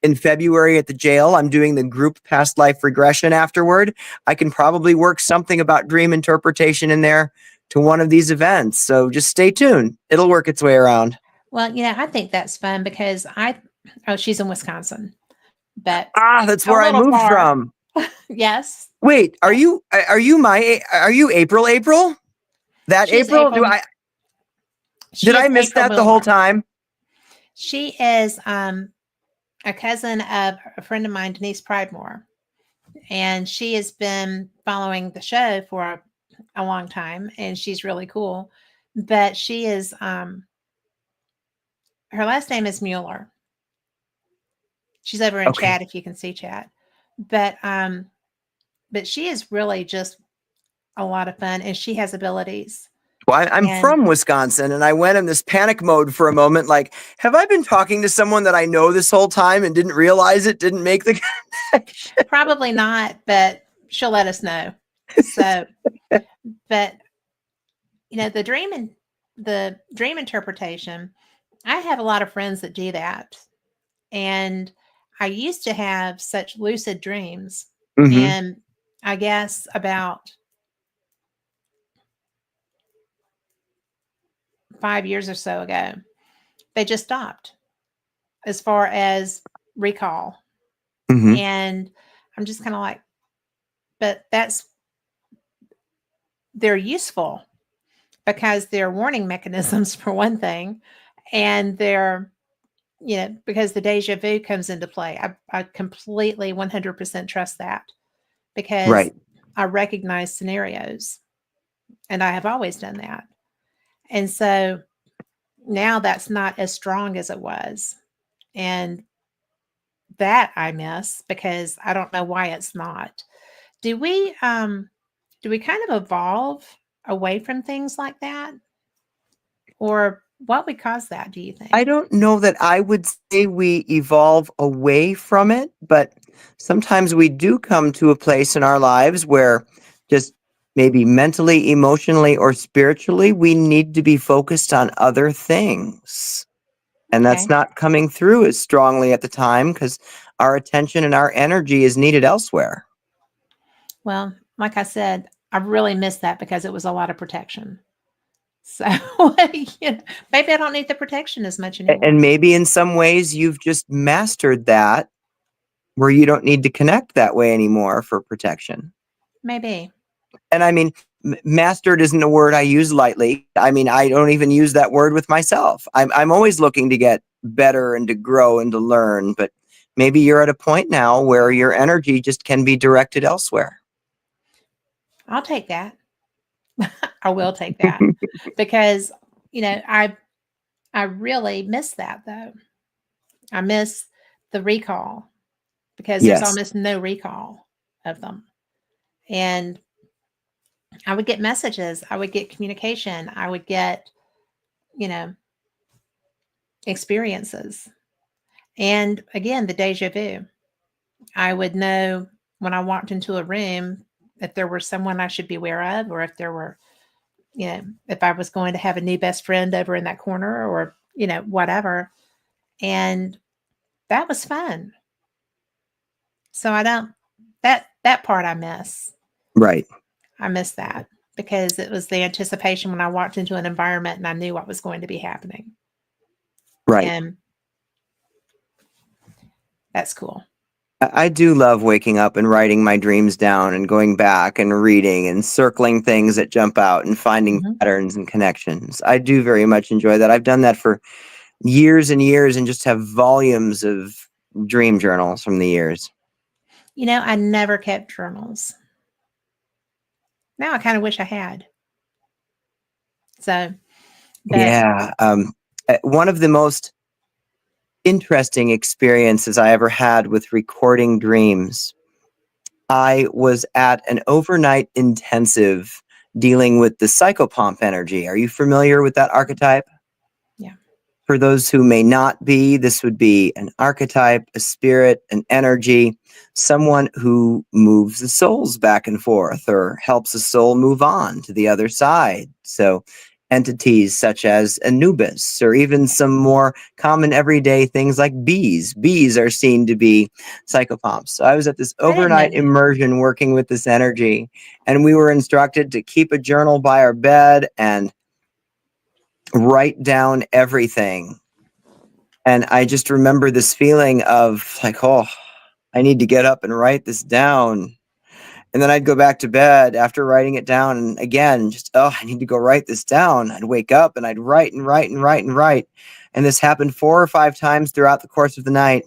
in February at the jail, I'm doing the group past life regression afterward. I can probably work something about dream interpretation in there to one of these events. So just stay tuned. It'll work its way around. Well, I think that's fun because she's in Wisconsin. But that's where I moved from. Yes. Wait, are you April? That She's April? April. Did I miss that the whole time? She is a cousin of a friend of mine, Denise Pridemore. And she has been following the show for a long time, and she's really cool. But she is her last name is Mueller. She's over in chat if you can see chat. But she is really just a lot of fun, and she has abilities. Well, I'm from Wisconsin, and I went in this panic mode for a moment. Like, have I been talking to someone that I know this whole time and didn't realize it, didn't make the connection? Probably not, but she'll let us know. So, but the dream interpretation, I have a lot of friends that do that. And I used to have such lucid dreams. Mm-hmm. And I guess about 5 years or so ago, they just stopped as far as recall. Mm-hmm. And I'm just kind of like, but they're useful because they're warning mechanisms for one thing. And they're, because the deja vu comes into play. I completely 100% trust that because I recognize scenarios and I have always done that. And so now that's not as strong as it was. And that I miss because I don't know why it's not. Do we kind of evolve away from things like that? Or what would cause that, do you think? I don't know that I would say we evolve away from it, but sometimes we do come to a place in our lives where just maybe mentally, emotionally, or spiritually, we need to be focused on other things. And that's not coming through as strongly at the time because our attention and our energy is needed elsewhere. Well, like I said, I really missed that because it was a lot of protection. So maybe I don't need the protection as much anymore. And maybe in some ways you've just mastered that where you don't need to connect that way anymore for protection. Maybe. And I mean, mastered isn't a word I use lightly. I mean, I don't even use that word with myself. I'm always looking to get better and to grow and to learn, but maybe you're at a point now where your energy just can be directed elsewhere. I'll take that. I will take that because, I really miss that though. I miss the recall because there's almost no recall of them. And I would get messages, I would get communication, I would get, experiences. And again, the deja vu. I would know when I walked into a room if there were someone I should be aware of, or if there were, if I was going to have a new best friend over in that corner, or, whatever. And that was fun. So I don't, that part I miss. Right. I miss that because it was the anticipation when I walked into an environment and I knew what was going to be happening. Right. And that's cool. I do love waking up and writing my dreams down and going back and reading and circling things that jump out and finding patterns and connections. I do very much enjoy that. I've done that for years and years and just have volumes of dream journals from the years. I never kept journals. Now I kind of wish I had. So, yeah. One of the most interesting experiences I ever had with recording dreams, I was at an overnight intensive dealing with the psychopomp energy. Are you familiar with that archetype? Yeah. For those who may not be, this would be an archetype, a spirit, an energy, someone who moves the souls back and forth or helps a soul move on to the other side. So entities such as Anubis, or even some more common everyday things like bees. Bees are seen to be psychopomps. So I was at this overnight immersion working with this energy, and we were instructed to keep a journal by our bed and write down everything. And I just remember this feeling of like, oh, I need to get up and write this down. And then I'd go back to bed after writing it down. And again, just, I need to go write this down. I'd wake up and I'd write and write and write and write. And this happened 4 or 5 times throughout the course of the night.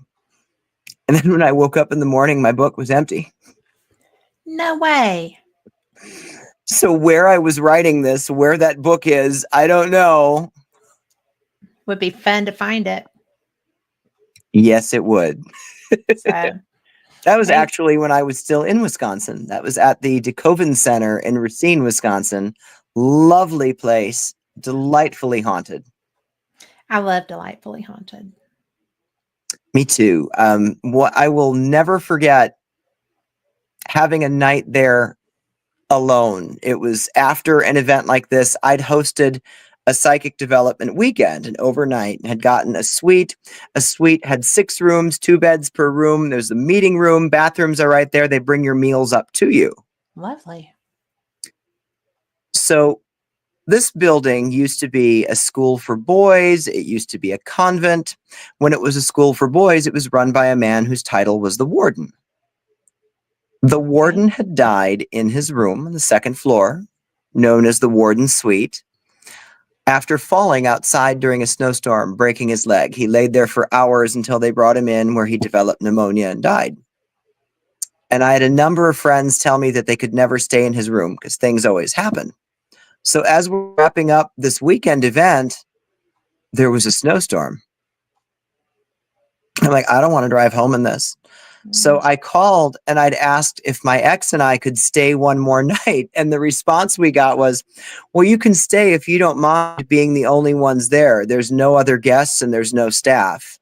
And then when I woke up in the morning, my book was empty. No way. So where I was writing this, where that book is, I don't know. Would be fun to find it. Yes, it would. So, that was actually when I was still in Wisconsin. That was at the DeKoven Center in Racine, Wisconsin. Lovely place, delightfully haunted. I love delightfully haunted. Me too. What I will never forget having a night there alone. It was after an event like this. I'd hosted a psychic development weekend, and overnight had gotten a suite. A suite had 6 rooms, 2 beds per room. There's a meeting room. Bathrooms are right there. They bring your meals up to you. Lovely. So this building used to be a school for boys. It used to be a convent. When it was a school for boys, it was run by a man whose title was the warden. The warden had died in his room on the 2nd floor, known as the warden's suite, after falling outside during a snowstorm, breaking his leg. He laid there for hours until they brought him in, where he developed pneumonia and died. And I had a number of friends tell me that they could never stay in his room because things always happen. So as we're wrapping up this weekend event, there was a snowstorm. I'm like, I don't want to drive home in this. So I called and I'd asked if my ex and I could stay one more night. And the response we got was, well, you can stay if you don't mind being the only ones there. There's no other guests and there's no staff.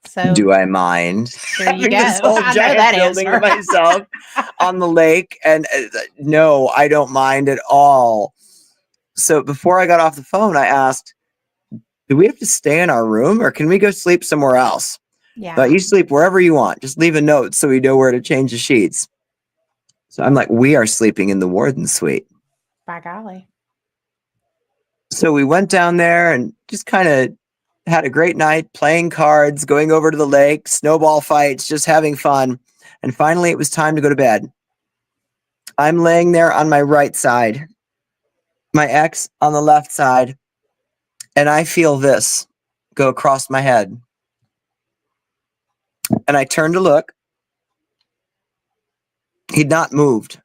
So do I mind having this whole giant building to myself on the lake? And no, I don't mind at all. So before I got off the phone, I asked, do we have to stay in our room or can we go sleep somewhere else? Yeah. But you sleep wherever you want. Just leave a note so we know where to change the sheets. So I'm like, we are sleeping in the warden's suite. By golly. So we went down there and just kind of had a great night playing cards, going over to the lake, snowball fights, just having fun. And finally, it was time to go to bed. I'm laying there on my right side, my ex on the left side, and I feel this go across my head. And I turned to look. He'd not moved.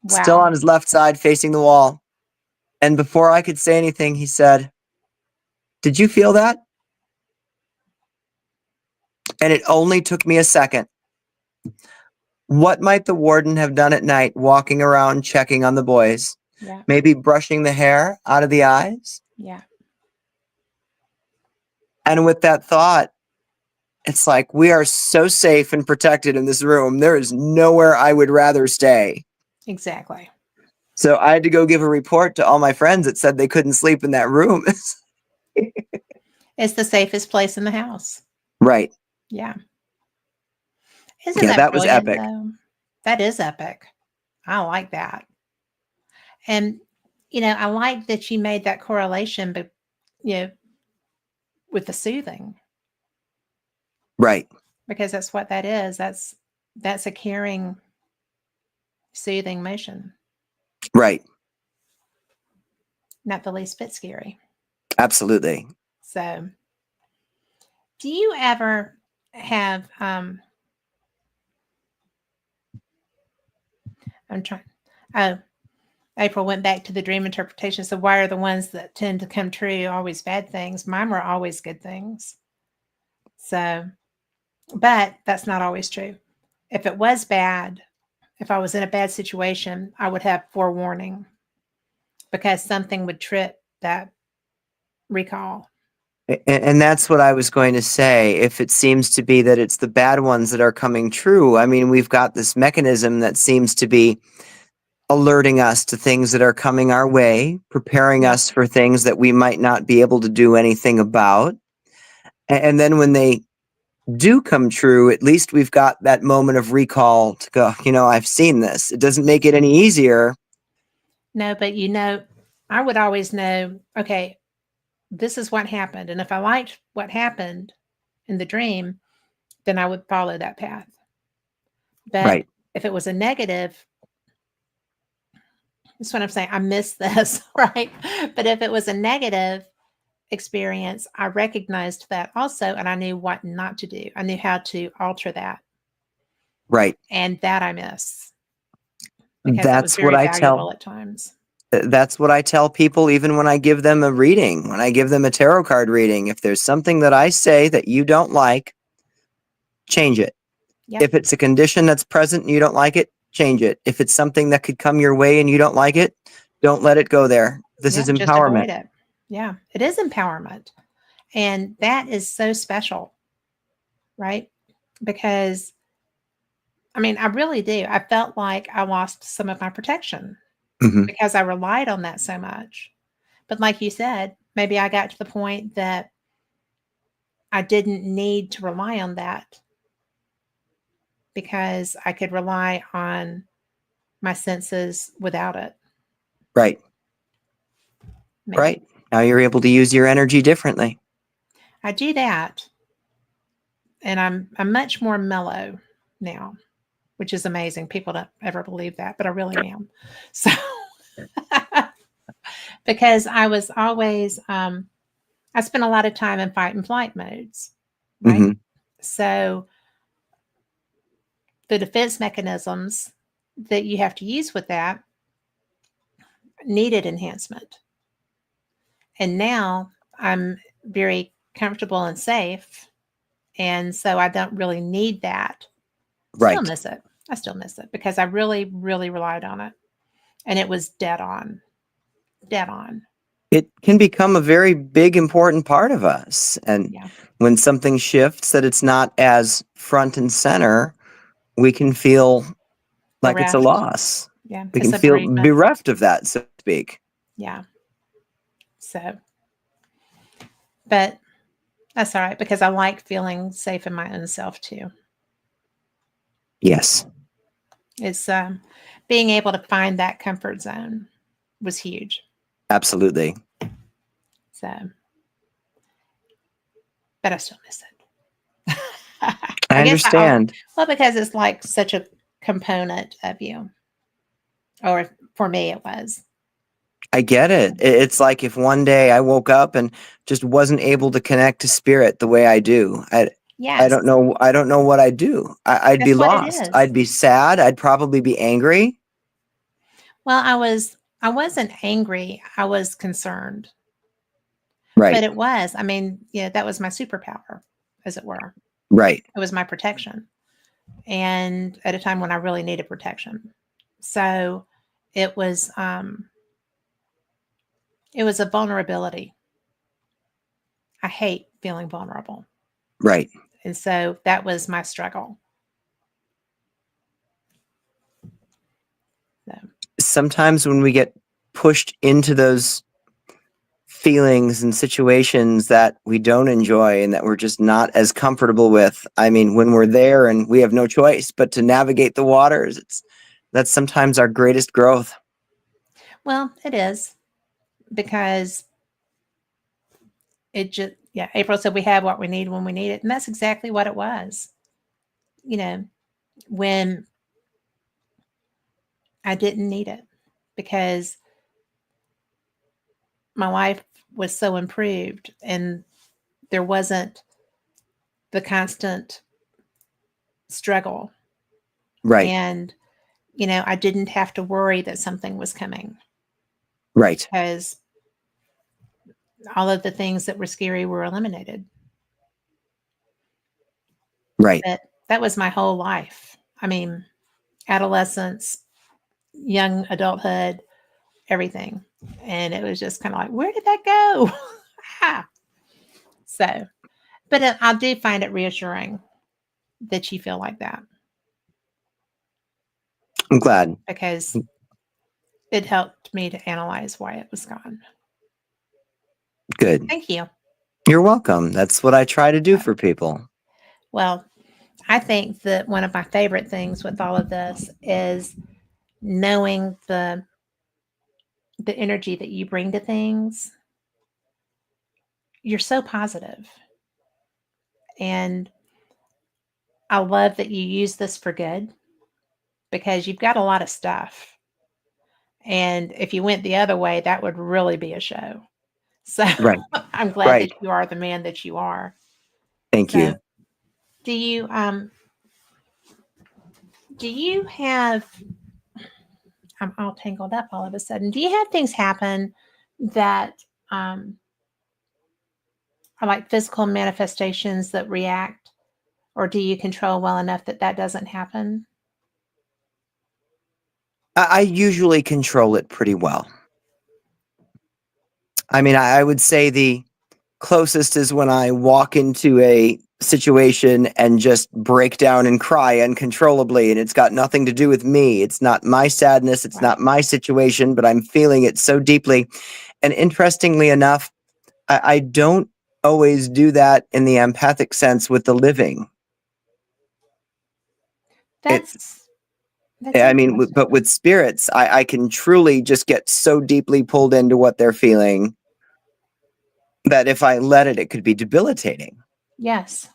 Wow. Still on his left side, facing the wall. And before I could say anything, he said, did you feel that? And it only took me a second. What might the warden have done at night, walking around, checking on the boys? Yeah. Maybe brushing the hair out of the eyes? Yeah. And with that thought, It's like we are so safe and protected in this room. There is nowhere I would rather stay. Exactly. So I had to go give a report to all my friends that said they couldn't sleep in that room. It's the safest place in the house. Right. Yeah. Isn't Yeah, that that was brilliant, epic. though? That is epic. I like that. And, I like that you made that correlation, but, you know, with the soothing, Right. because that's what that is. That's a caring, soothing motion, Right. not the least bit scary. Absolutely. So, do you ever have, I'm trying, oh, April went back to the dream interpretation. So, why are the ones that tend to come true always bad things? Mine were always good things. So, but that's not always true. If it was bad, if I was in a bad situation, I would have forewarning because something would trip that recall. And that's what I was going to say. If it seems to be that it's the bad ones that are coming true, I mean, we've got this mechanism that seems to be alerting us to things that are coming our way, preparing Yeah. us for things that we might not be able to do anything about. And then when they do come true, at least we've got that moment of recall to go, I've seen this. It doesn't make it any easier. No, but I would always know, okay, this is what happened. And if I liked what happened in the dream, then I would follow that path. But Right. if it was a negative, that's what I'm saying. I missed this, right? But if it was a negative experience, I recognized that also, and I knew what not to do. I knew how to alter that. Right. And that I miss because that was That's what very I tell. valuable at times. That's what I tell people, even when I give them a reading, when I give them a tarot card reading. If there's something that I say that you don't like, change it. Yep. If it's a condition that's present and you don't like it, change it. If it's something that could come your way and you don't like it, don't let it go there. This is Yep. Just avoid empowerment. it. Yeah. It is empowerment. And that is so special, right? Because I mean, I really do. I felt like I lost some of my protection Hmm. because I relied on that so much. But like you said, maybe I got to the point that I didn't need to rely on that because I could rely on my senses without it. Right. Maybe. Right. Now you're able to use your energy differently. I do that, and I'm much more mellow now, which is amazing. People don't ever believe that, but I really am. So because I was always I spent a lot of time in fight and flight modes, right? Hmm. So the defense mechanisms that you have to use with that needed enhancement. And now I'm very comfortable and safe. And so I don't really need that. Still Right. miss it. I still miss it because I really, really relied on it. And it was dead on, dead on. It can become a very big, important part of us. And Yeah. when something shifts that it's not as front and center, we can feel like it's a Bereft. loss. Yeah. We It's can a feel bereavement. bereft of that, so to speak. Yeah. So, but that's all right because I like feeling safe in my own self too. Yes, It's being able to find that comfort zone was huge. absolutely. So, but I still miss it. I I guess understand. well, because it's like such a component of you, or for me, it was. I get it. It's like if one day I woke up and just wasn't able to connect to spirit the way I do. I Yes, don't know. I don't know what I'd do. I'd be that's what it lost. is. I'd be sad. I'd probably be angry. Well, I wasn't angry. I was concerned, but Right. it was. I mean, yeah, that was my superpower, as it were. Right. It was my protection, and at a time when I really needed protection. So it was um, it was a vulnerability. I hate feeling vulnerable. Right. And so that was my struggle. So, Sometimes when we get pushed into those feelings and situations that we don't enjoy and that we're just not as comfortable with, I mean, when we're there and we have no choice but to navigate the waters, that's sometimes our greatest growth. well, it is, because it just, yeah, April said we have what we need when we need it. And that's exactly what it was. You know, when I didn't need it, because my life was so improved and there wasn't the constant struggle. Right. And, I didn't have to worry that something was coming, Right. because all of the things that were scary were eliminated. Right. But that was my whole life. I mean, adolescence, young adulthood, everything. And it was just kind of like, where did that go? Ah. So, but I do find it reassuring that you feel like that, I'm glad. because it helped me to analyze why it was gone. Good. Thank you. You're welcome. That's what I try to do for people. Well, I think that one of my favorite things with all of this is knowing the energy that you bring to things. You're so positive. And I love that you use this for good, because you've got a lot of stuff. And if you went the other way, that would really be a show. So Right. I'm glad Right. that you are the man that you are. Thank So you. do you have, I'm all tangled up all of a sudden. Do you have things happen that are like physical manifestations that react, or do you control well enough that that doesn't happen? I usually control it pretty well. I mean, I would say the closest is when I walk into a situation and just break down and cry uncontrollably, and it's got nothing to do with me. It's not my sadness, it's Right. not my situation, but I'm feeling it so deeply. And interestingly enough, I don't always do that in the empathic sense with the living. It's, That's I mean, but interesting. with spirits, I can truly just get so deeply pulled into what they're feeling that if I let it, it could be debilitating. Yes,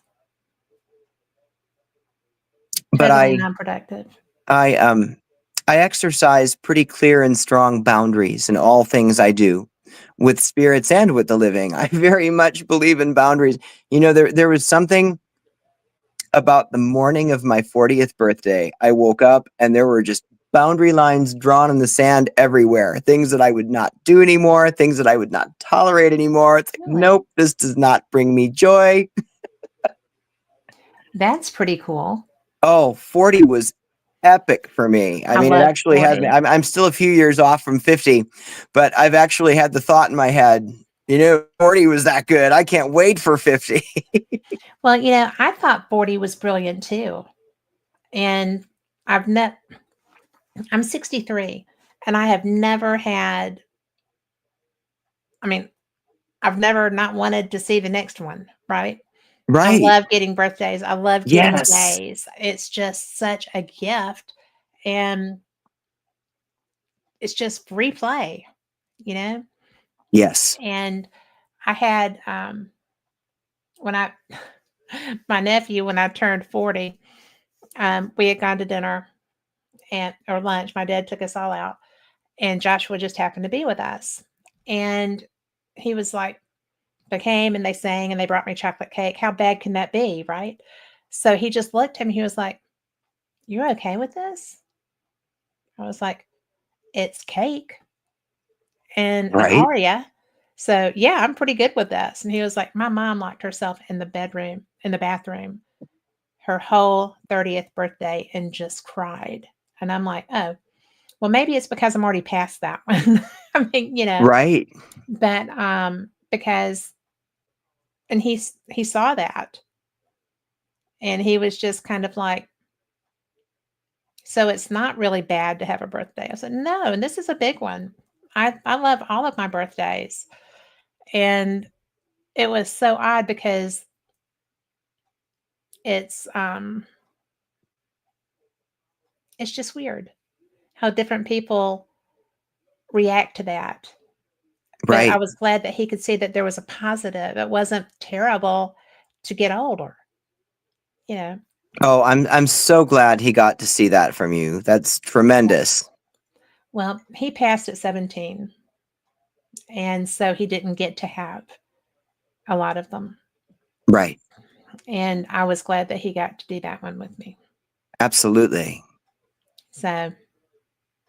But totally non-productive. I I exercise pretty clear and strong boundaries in all things I do, with spirits and with the living. I very much believe in boundaries. You know, there was something about the morning of my 40th birthday. I woke up and there were just boundary lines drawn in the sand everywhere. Things that I would not do anymore, things that I would not tolerate anymore. It's like, Really? nope, this does not bring me joy. That's pretty cool. Oh, 40 was epic for me. I I mean, it love actually has me. 40. I'm still a few years off from 50, but I've actually had the thought in my head, 40 was that good. I can't wait for 50. Well, I thought 40 was brilliant too. And I've met, I'm 63, and I have never had, I mean, I've never not wanted to see the next one, right? I Right. love getting birthdays. I love getting Yes. days. It's just such a gift. And it's just free play, you know? Yes. And I had, when I, my nephew, when I turned 40, we had gone to dinner or lunch. My dad took us all out, and Joshua just happened to be with us. And he was like, they came and they sang and they brought me chocolate cake. How bad can that be? Right. So he just looked at me. He was like, "You're okay with this?" I was like, "It's cake and an Right. aria. So yeah, I'm pretty good with this." And he was like, "My mom locked herself in the bathroom, her whole 30th birthday, and just cried." And I'm like, "Oh, well, maybe it's because I'm already past that one." I mean, Right. but because, and he saw that, And he was just kind of like, so it's not really bad to have a birthday. I said, no, and this is a big one. I love all of my birthdays. And it was so odd because it's um it's just weird how different people react to that. But I Right. was glad that he could see that there was a positive. It wasn't terrible to get older, you know. Oh, I'm so glad he got to see that from you. That's tremendous. Well, he passed at 17, and so he didn't get to have a lot of them. Right. And I was glad that he got to do that one with me. Absolutely. So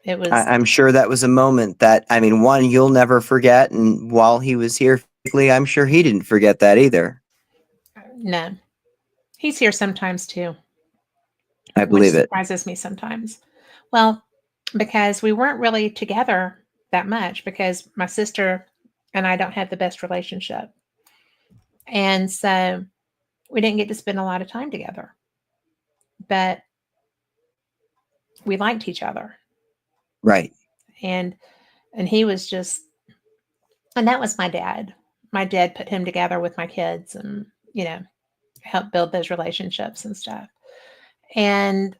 it was I'm sure that was a moment that, I mean, one, you'll never forget. And while he was here physically, I'm sure he didn't forget that either. no. He's here sometimes too, I which believe it. surprises me sometimes. Well, because we weren't really together that much because my sister and I don't have the best relationship. And so we didn't get to spend a lot of time together. But we liked each other. Right. And he was just, and that was my dad. My dad put him together with my kids and, helped build those relationships and stuff. And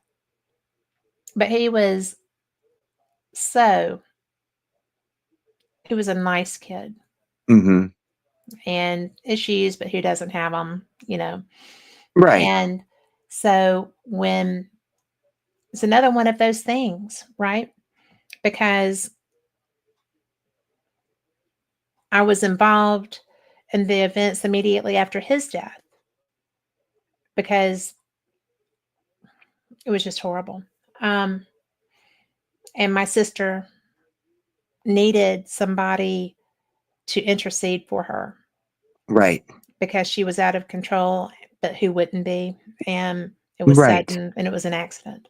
but so he was a nice kid Mm-hmm. and issues, but who doesn't have them. Right. And so when it's another one of those things, right? Because I was involved in the events immediately after his death because it was just horrible. Um, and my sister needed somebody to intercede for her Right. because she was out of control, but who wouldn't be? And it was Right. sudden and it was an accident.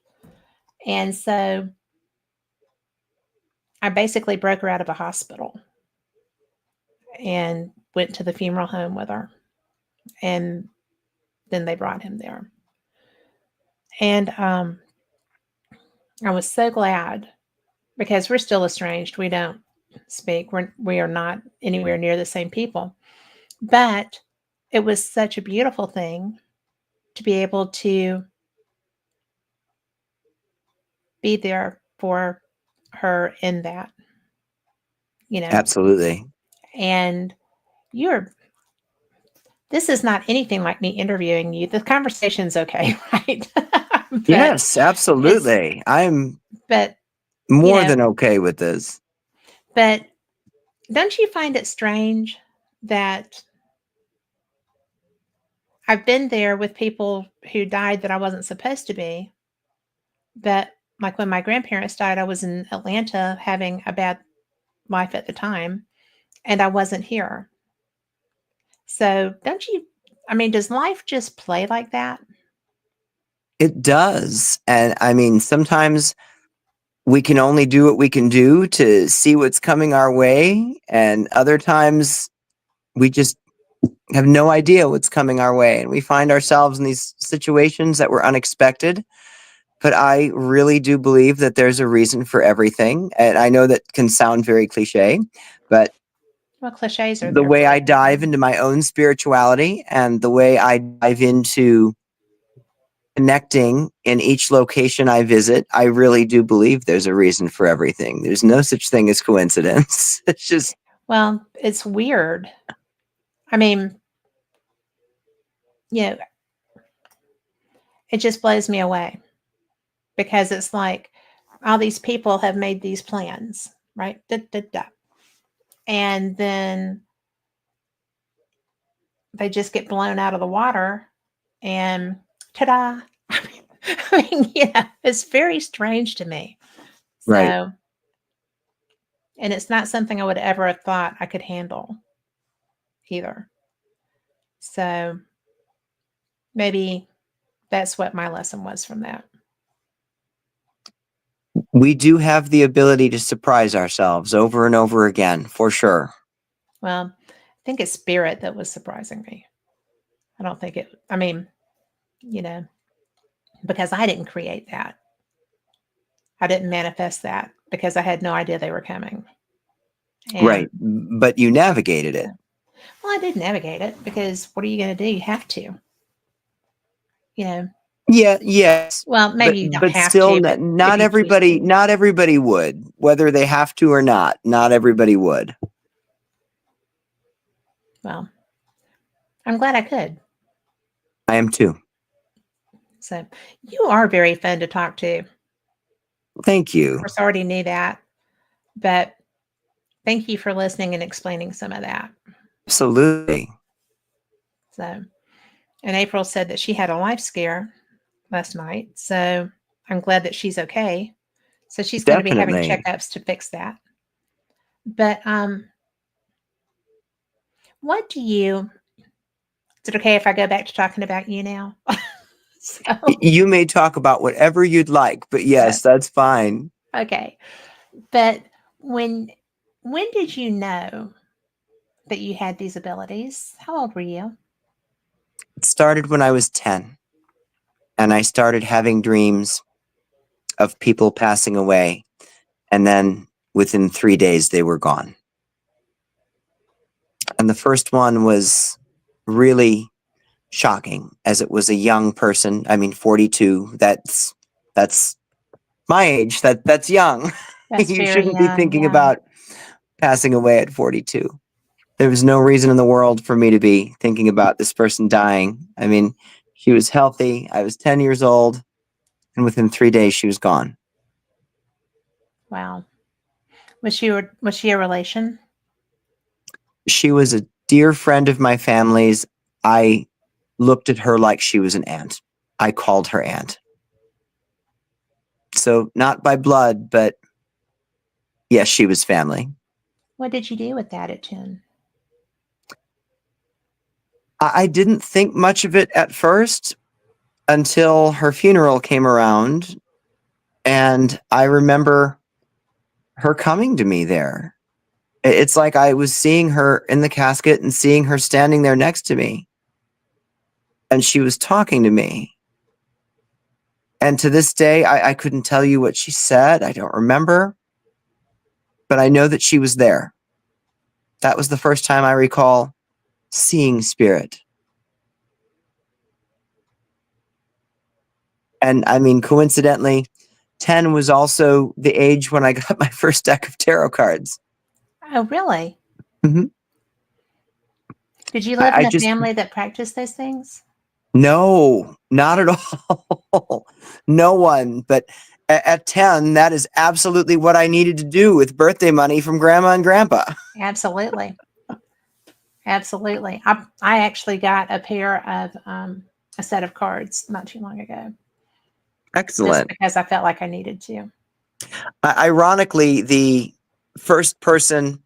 And so I basically broke her out of a hospital and went to the funeral home with her. And then they brought him there. And I was so glad because we're still estranged. We don't speak. We are not anywhere near the same people. But it was such a beautiful thing to be able to be there for her in that, you know. Absolutely. And you're this is not anything like me interviewing you. The conversation's okay, right? but Yes, it's absolutely. I'm but you more know, than okay with this. but don't you find it strange that I've been there with people who died that I wasn't supposed to be? That like when my grandparents died, I was in Atlanta having a bad life at the time, and I wasn't here. So don't you? I mean, does life just play like that? It does. And I mean, sometimes we can only do what we can do to see what's coming our way. And other times we just have no idea what's coming our way. And we find ourselves in these situations that were unexpected. But I really do believe that there's a reason for everything. And I know that can sound very cliche, but Well, cliches are the there way for a I dive reason. into my own spirituality and the way I dive into connecting in each location I visit, I really do believe there's a reason for everything. There's no such thing as coincidence. It's just Well, it's weird. I mean, you know, it just blows me away because it's like all these people have made these plans, right? Da, da, da. And then they just get blown out of the water and ta-da. It's very strange to me. right. So, and it's not something I would ever have thought I could handle either. So maybe that's what my lesson was from that. We do have the ability to surprise ourselves over and over again, for sure. Well, I think it's spirit that was surprising me. I don't think it, I mean, you know, because I didn't create that. I didn't manifest that because I had no idea they were coming. Right. And But you navigated it. well, I did navigate it because what are you going to do? You have to, you know. Yeah, yes. Well, maybe you don't But have still to, but if not you choose everybody to. not everybody would. Whether they have to or not everybody would. Well, I'm glad I could. I am too. So you are very fun to talk to. Of Thank you. course, I already knew that, but thank you for listening and explaining some of that. Absolutely. So, and April said that she had a life scare last night. So I'm glad that she's okay. So she's going to be having Definitely. checkups to fix that. But what do you, is it okay if I go back to talking about you now? So, You may talk about whatever you'd like, but yes, that's fine. okay. But when when did you know that you had these abilities? How old were you? It started when I was 10, and I started having dreams of people passing away, and then within 3 days they were gone. And the first one was really shocking, as it was a young person. I mean, 42. That's my age. That's young. That's You very shouldn't be young. thinking Yeah. about passing away at 42. There was no reason in the world for me to be thinking about this person dying. I mean, she was healthy. I was 10 years old, and within 3 days she was gone. Wow. Was she a relation? She was a dear friend of my family's. I looked at her like she was an aunt. I called her aunt. So not by blood, but yes, she was family. What did you do with that at 10? I didn't think much of it at first until her funeral came around, and I remember her coming to me there. It's like I was seeing her in the casket and seeing her standing there next to me, and she was talking to me. And to this day, I couldn't tell you what she said. I don't remember, but I know that she was there. That was the first time I recall seeing spirit. And I mean, coincidentally, 10 was also the age when I got my first deck of tarot cards. Oh, really? hmm Did you live in I a just, family that practiced those things? no, not at all. No one. But at 10, that is absolutely what I needed to do with birthday money from grandma and grandpa. Absolutely. Absolutely. I actually got a pair of a set of cards not too long ago, just Excellent. because I felt like I needed to. Ironically, the first person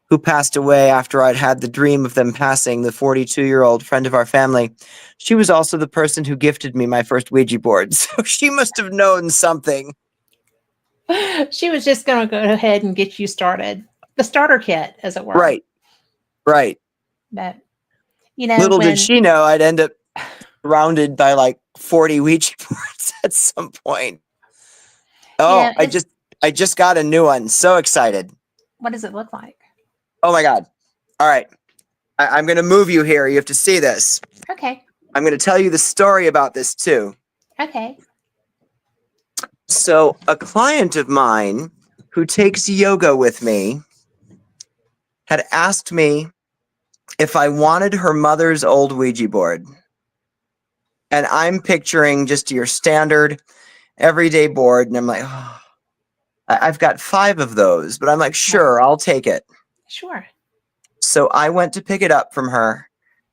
who passed away after I'd had the dream of them passing, the 42-year-old friend of our family, she was also the person who gifted me my first Ouija board. So she must have known something. She was just going to go ahead and get you started, the starter kit, as it were. Right, right. But you know, Little did when she know I'd end up surrounded by like 40 Ouija boards at some point. Oh, it's I just got a new one. So excited. what does it look like? Oh my God. All right. I'm going to move you here. You have to see this. Okay. I'm going to tell you the story about this too. Okay. So, a client of mine who takes yoga with me had asked me if I wanted her mother's old Ouija board. And I'm picturing just your standard everyday board. And I'm like, oh, I've got 5 of those, but I'm like, sure, I'll take it. Sure. So I went to pick it up from her.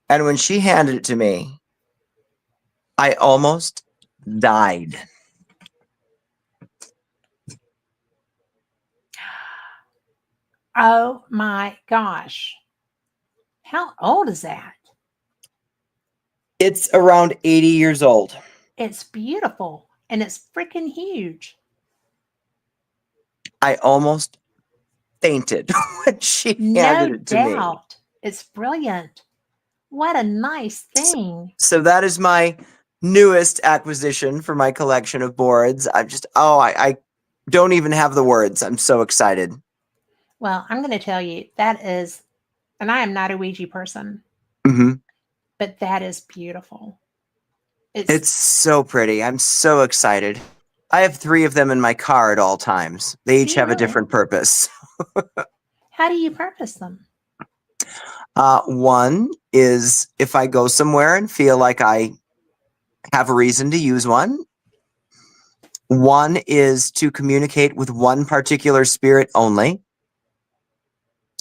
And when she handed it to me, I almost died. Oh my gosh. How old is that? It's around 80 years old. It's beautiful and it's freaking huge. I almost fainted when she handed No it to me. doubt. It's brilliant. What a nice thing. So that is my newest acquisition for my collection of boards. I don't even have the words. I'm so excited. Well, I'm going to tell you that is, and I am not a Ouija person, Hmm. but that is beautiful. It's so pretty. I'm so excited. I have 3 of them in my car at all times. They Do each you have a really? different purpose. How do you purpose them? One is if I go somewhere and feel like I have a reason to use one. One is to communicate with one particular spirit only.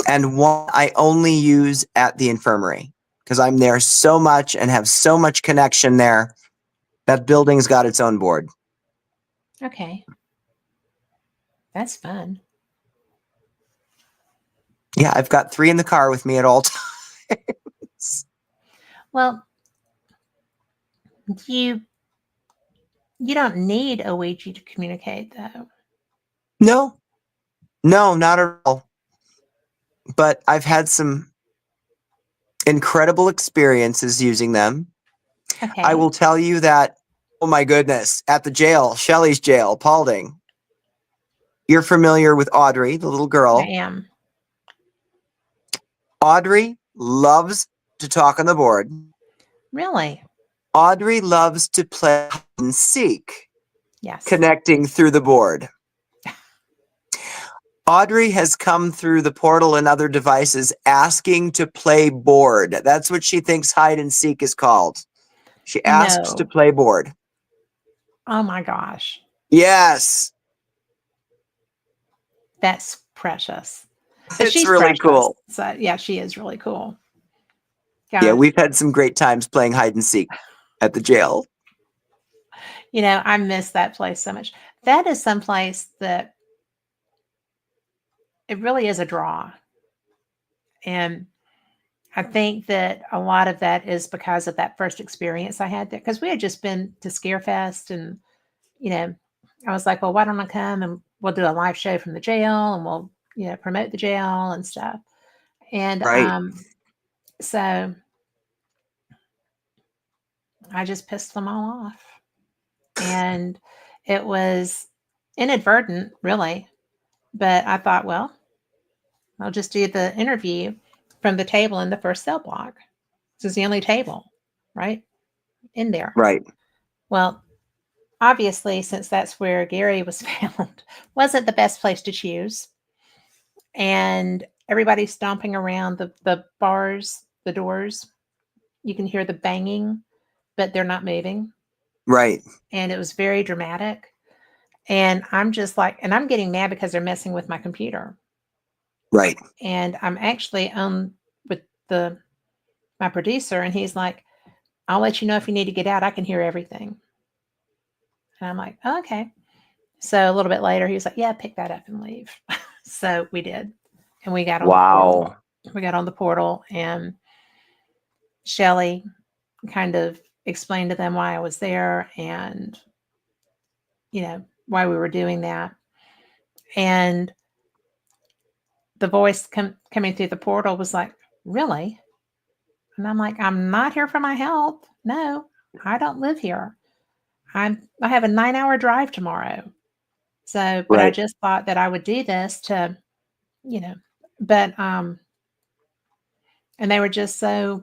And one I only use at the infirmary because I'm there so much and have so much connection there. That building's got its own board. Okay. That's fun. Yeah, I've got 3 in the car with me at all times. Well, you don't need a Ouija to communicate, though. No, not at all. But I've had some incredible experiences using them. Okay. I will tell you that, oh my goodness, at the jail, Shelley's jail, Paulding. You're familiar with Audrey, the little I girl. am. Audrey loves to talk on the board. Really? Audrey loves to play hide and seek, Yes. connecting through the board. Audrey has come through the portal and other devices asking to play board. That's what she thinks hide and seek is called. She asks to No. play board. Oh my gosh. Yes. That's precious. But It's she's really precious. cool. So, yeah, she is really cool. Yeah, Gosh. we've had some great times playing hide and seek at the jail. I miss that place so much. That is some place that it really is a draw. And I think that a lot of that is because of that first experience I had there. Because we had just been to Scarefest, and I was like, well, why don't I come and we'll do a live show from the jail, and we'll promote the jail and stuff. And Right. so I just pissed them all off, and it was inadvertent, really. But I thought, well, I'll just do the interview from the table in the first cell block. This is the only table, right, in there. Right. Well, obviously, since that's where Gary was found, wasn't the best place to choose. And everybody's stomping around the bars, the doors. You can hear the banging, but they're not moving. Right. And it was very dramatic. And I'm just like, and I'm getting mad because they're messing with my computer. Right. And I'm actually on with my producer, and he's like, I'll let you know if you need to get out. I can hear everything. And I'm like, oh, okay. So a little bit later, he was like, yeah, pick that up and leave. So we did. And we got on the portal. Wow. We got on the portal, and Shelley kind of explained to them why I was there and, why we were doing that. And the voice coming through the portal was like, really? And I'm like, I'm not here for my health. No, I don't live here. I have a 9-hour drive tomorrow. So, but I Right. just thought that I would do this to, but, and they were just so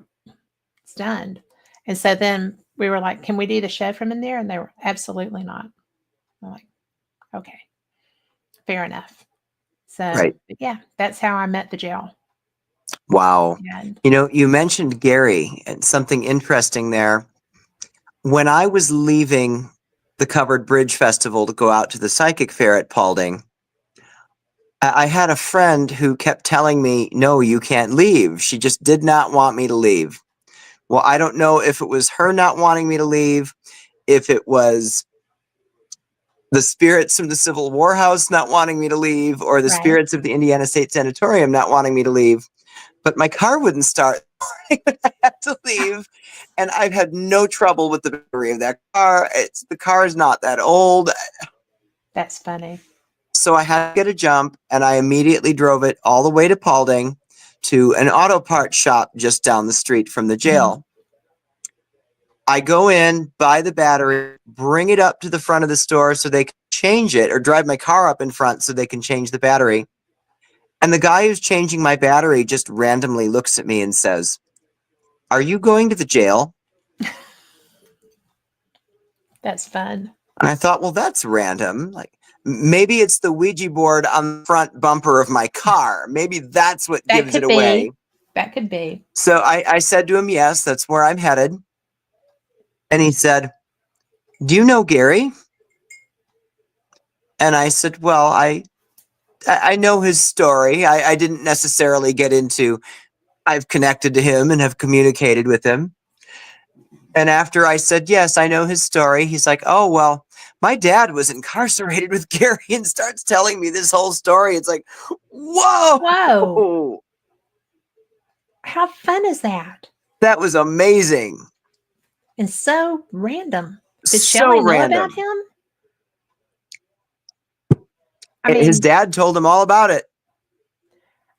stunned. And so then we were like, can we do the show from in there? And they were absolutely not. I'm like, okay, fair enough. So Right. yeah, that's how I met the jail. Wow. And You mentioned Gary and something interesting there. When I was leaving the Covered Bridge Festival to go out to the psychic fair at Paulding, I had a friend who kept telling me, no, you can't leave. She just did not want me to leave. Well, I don't know if it was her not wanting me to leave, if it was the spirits from the Civil War House not wanting me to leave, or the right. spirits of the Indiana State Sanatorium not wanting me to leave. But my car wouldn't start. I had to leave, and I've had no trouble with the battery of that car. The car is not that old. That's funny. So I had to get a jump, and I immediately drove it all the way to Paulding to an auto parts shop just down the street from the jail. I go in, buy the battery, bring it up to the front of the store so they can change it, or drive my car up in front so they can change the battery. And the guy who's changing my battery just randomly looks at me and says, "Are you going to the jail?" That's fun. And I thought, well, that's random. Like, maybe it's the Ouija board on the front bumper of my car. Maybe that's what That gives it could away. be. That could be. So I said to him, yes, that's where I'm headed. And he said, "Do you know Gary?" And I said, well, I know his story. I didn't necessarily get into, I've connected to him and have communicated with him. And after I said, yes, I know his story, he's like, "Oh, well, my dad was incarcerated with Gary," and starts telling me this whole story. It's like, whoa. Whoa. How fun is that? That was amazing. And so random. Did So Shelley know random. about him? I mean, His dad told him all about it.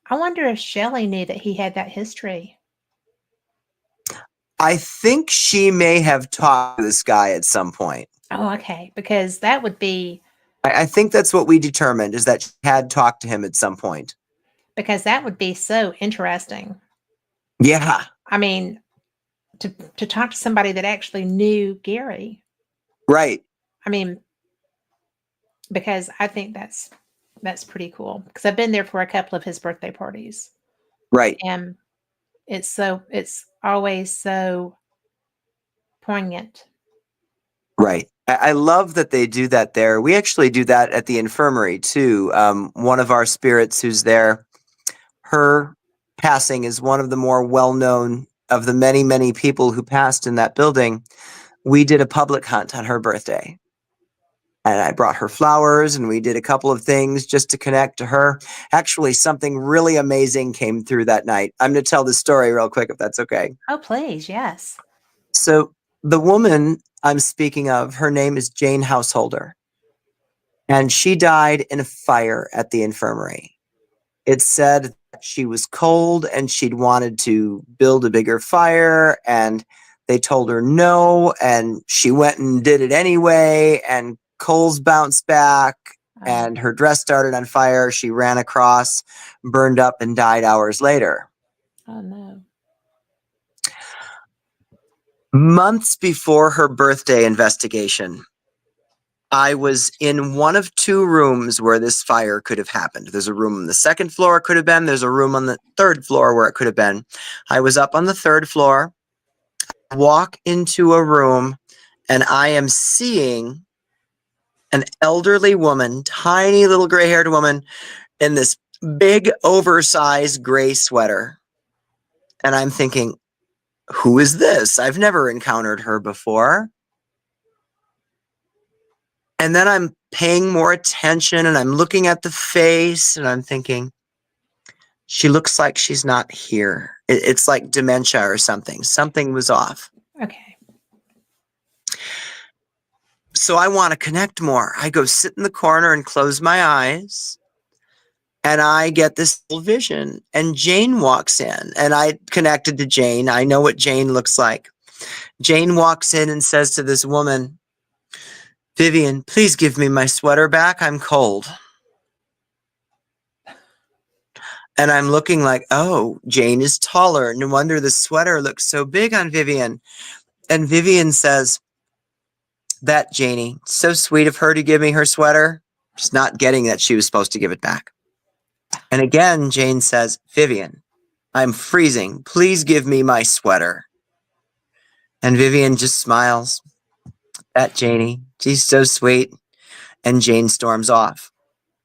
I wonder if Shelley knew that he had that history. I think she may have talked to this guy at some point. Oh, okay. Because that would be, I think that's what we determined, is that she had talked to him at some point. because that would be so interesting. Yeah. I mean, to talk to somebody that actually knew Gary. Right. I mean, because I think that's pretty cool. Because I've been there for a couple of his birthday parties. Right. And it's always so poignant. Right. I love that they do that there. We actually do that at the infirmary too. One of our spirits who's there, her passing is one of the more well-known of the many, many people who passed in that building. We did a public hunt on her birthday. And I brought her flowers and we did a couple of things just to connect to her. Actually, something really amazing came through that night. I'm going to tell this story real quick, if that's okay. Oh, please. Yes. So the woman I'm speaking of, her name is Jane Householder. And she died in a fire at the infirmary. It said that she was cold and she'd wanted to build a bigger fire, and they told her no, and she went and did it anyway, and coals bounced back and her dress started on fire. She ran across, burned up, and died hours later. Oh, no. Months before her birthday investigation, I was in one of two rooms where this fire could have happened. There's a room on the second floor it could have been. There's a room on the third floor where it could have been. I was up on the third floor, walk into a room, and I am seeing an elderly woman, tiny little gray-haired woman, in this big, oversized gray sweater. And I'm thinking, who is this? I've never encountered her before. And then I'm paying more attention and I'm looking at the face and I'm thinking, she looks like she's not here. It's like dementia or something. Something was off. Okay. So I want to connect more. I go sit in the corner and close my eyes. And I get this little vision, and Jane walks in, and I connected to Jane. I know what Jane looks like. Jane walks in and says to this woman, "Vivian, please give me my sweater back. I'm cold." And I'm looking like, oh, Jane is taller. No wonder the sweater looks so big on Vivian. And Vivian says, "That Janie, so sweet of her to give me her sweater." Just not getting that she was supposed to give it back. And again, Jane says, "Vivian, I'm freezing. Please give me my sweater." And Vivian just smiles. That Janie, she's so sweet. And Jane storms off,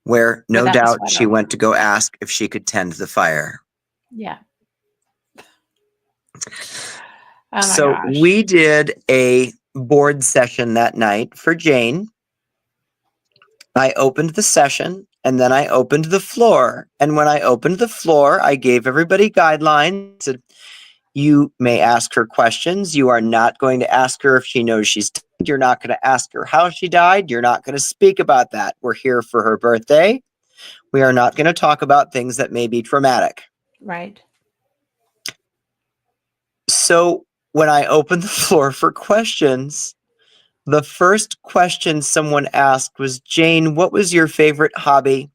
where no Without the doubt sweater. she went to go ask if she could tend the fire. Yeah. Oh my So gosh. we did a board session that night for Jane. I opened the session and then I opened the floor. And when I opened the floor, I gave everybody guidelines. Said, you may ask her questions. You are not going to ask her if she knows she's dead. You're not going to ask her how she died. You're not going to speak about that. We're here for her birthday. We are not going to talk about things that may be traumatic. Right. So when I opened the floor for questions, the first question someone asked was, Jane, what was your favorite hobby?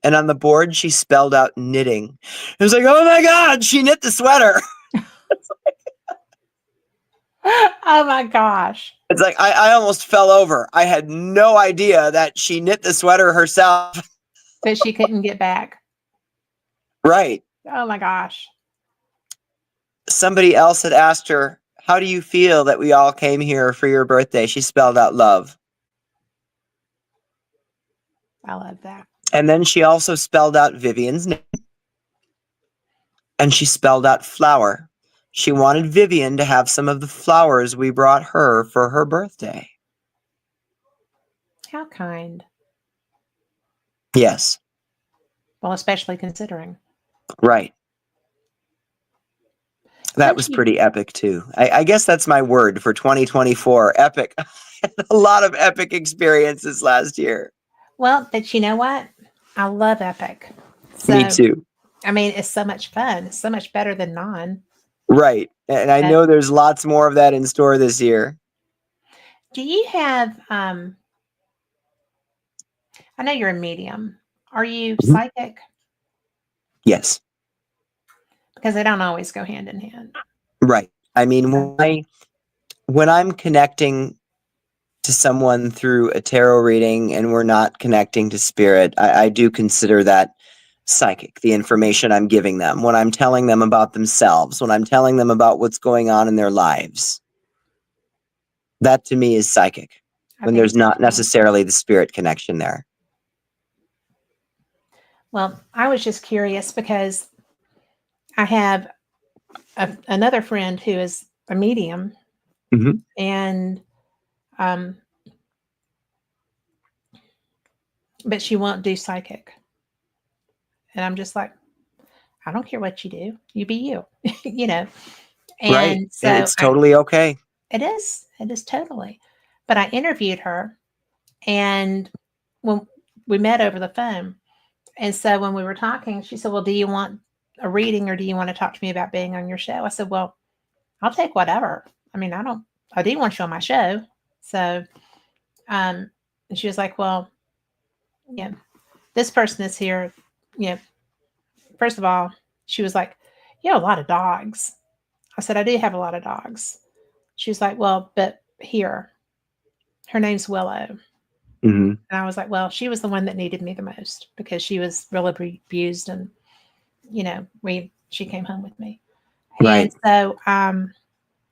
And on the board, she spelled out knitting. It was like, oh my God, she knit the sweater. Oh my gosh. It's like, I almost fell over. I had no idea that she knit the sweater herself. That she couldn't get back. Right. Oh my gosh. Somebody else had asked her, how do you feel that we all came here for your birthday? She spelled out love. I love that. And then she also spelled out Vivian's name. And she spelled out flower. She wanted Vivian to have some of the flowers we brought her for her birthday. How kind. Yes. Well, especially considering. Right. That Don't was you- pretty epic too. I guess that's my word for 2024. Epic. I had a lot of epic experiences last year. Well, but you know what? I love epic. So, Me too. I mean, it's so much fun. It's so much better than non. Right. And I know there's lots more of that in store this year. Do you have, I know you're a medium. Are you Mhm. psychic? Yes. Because they don't always go hand in hand. Right. I mean, when I'm connecting to someone through a tarot reading and we're not connecting to spirit, I do consider that psychic, the information I'm giving them, when I'm telling them about themselves, when I'm telling them about what's going on in their lives. That to me is psychic, I when think there's so not too. necessarily the spirit connection there. Well, I was just curious because I have another friend who is a medium, Mhm. and um, but she won't do psychic, and I'm just like, I don't care what you do, you be you, you know. Right. And so It's totally okay. it is totally. But I interviewed her, and when we met over the phone, and so when we were talking, she said, "Well, do you want a reading, or do you want to talk to me about being on your show?" I said, "Well, I'll take whatever. I mean, I do want you on my show." So, and she was like, "Well, yeah, this person is here. You know, first of all," she was like, "You have a lot of dogs." I said, "I do have a lot of dogs." She was like, "Well, but here, her name's Willow." Mhm. And I was like, "Well, she was the one that needed me the most because she was really abused, and she came home with me." And Right. so,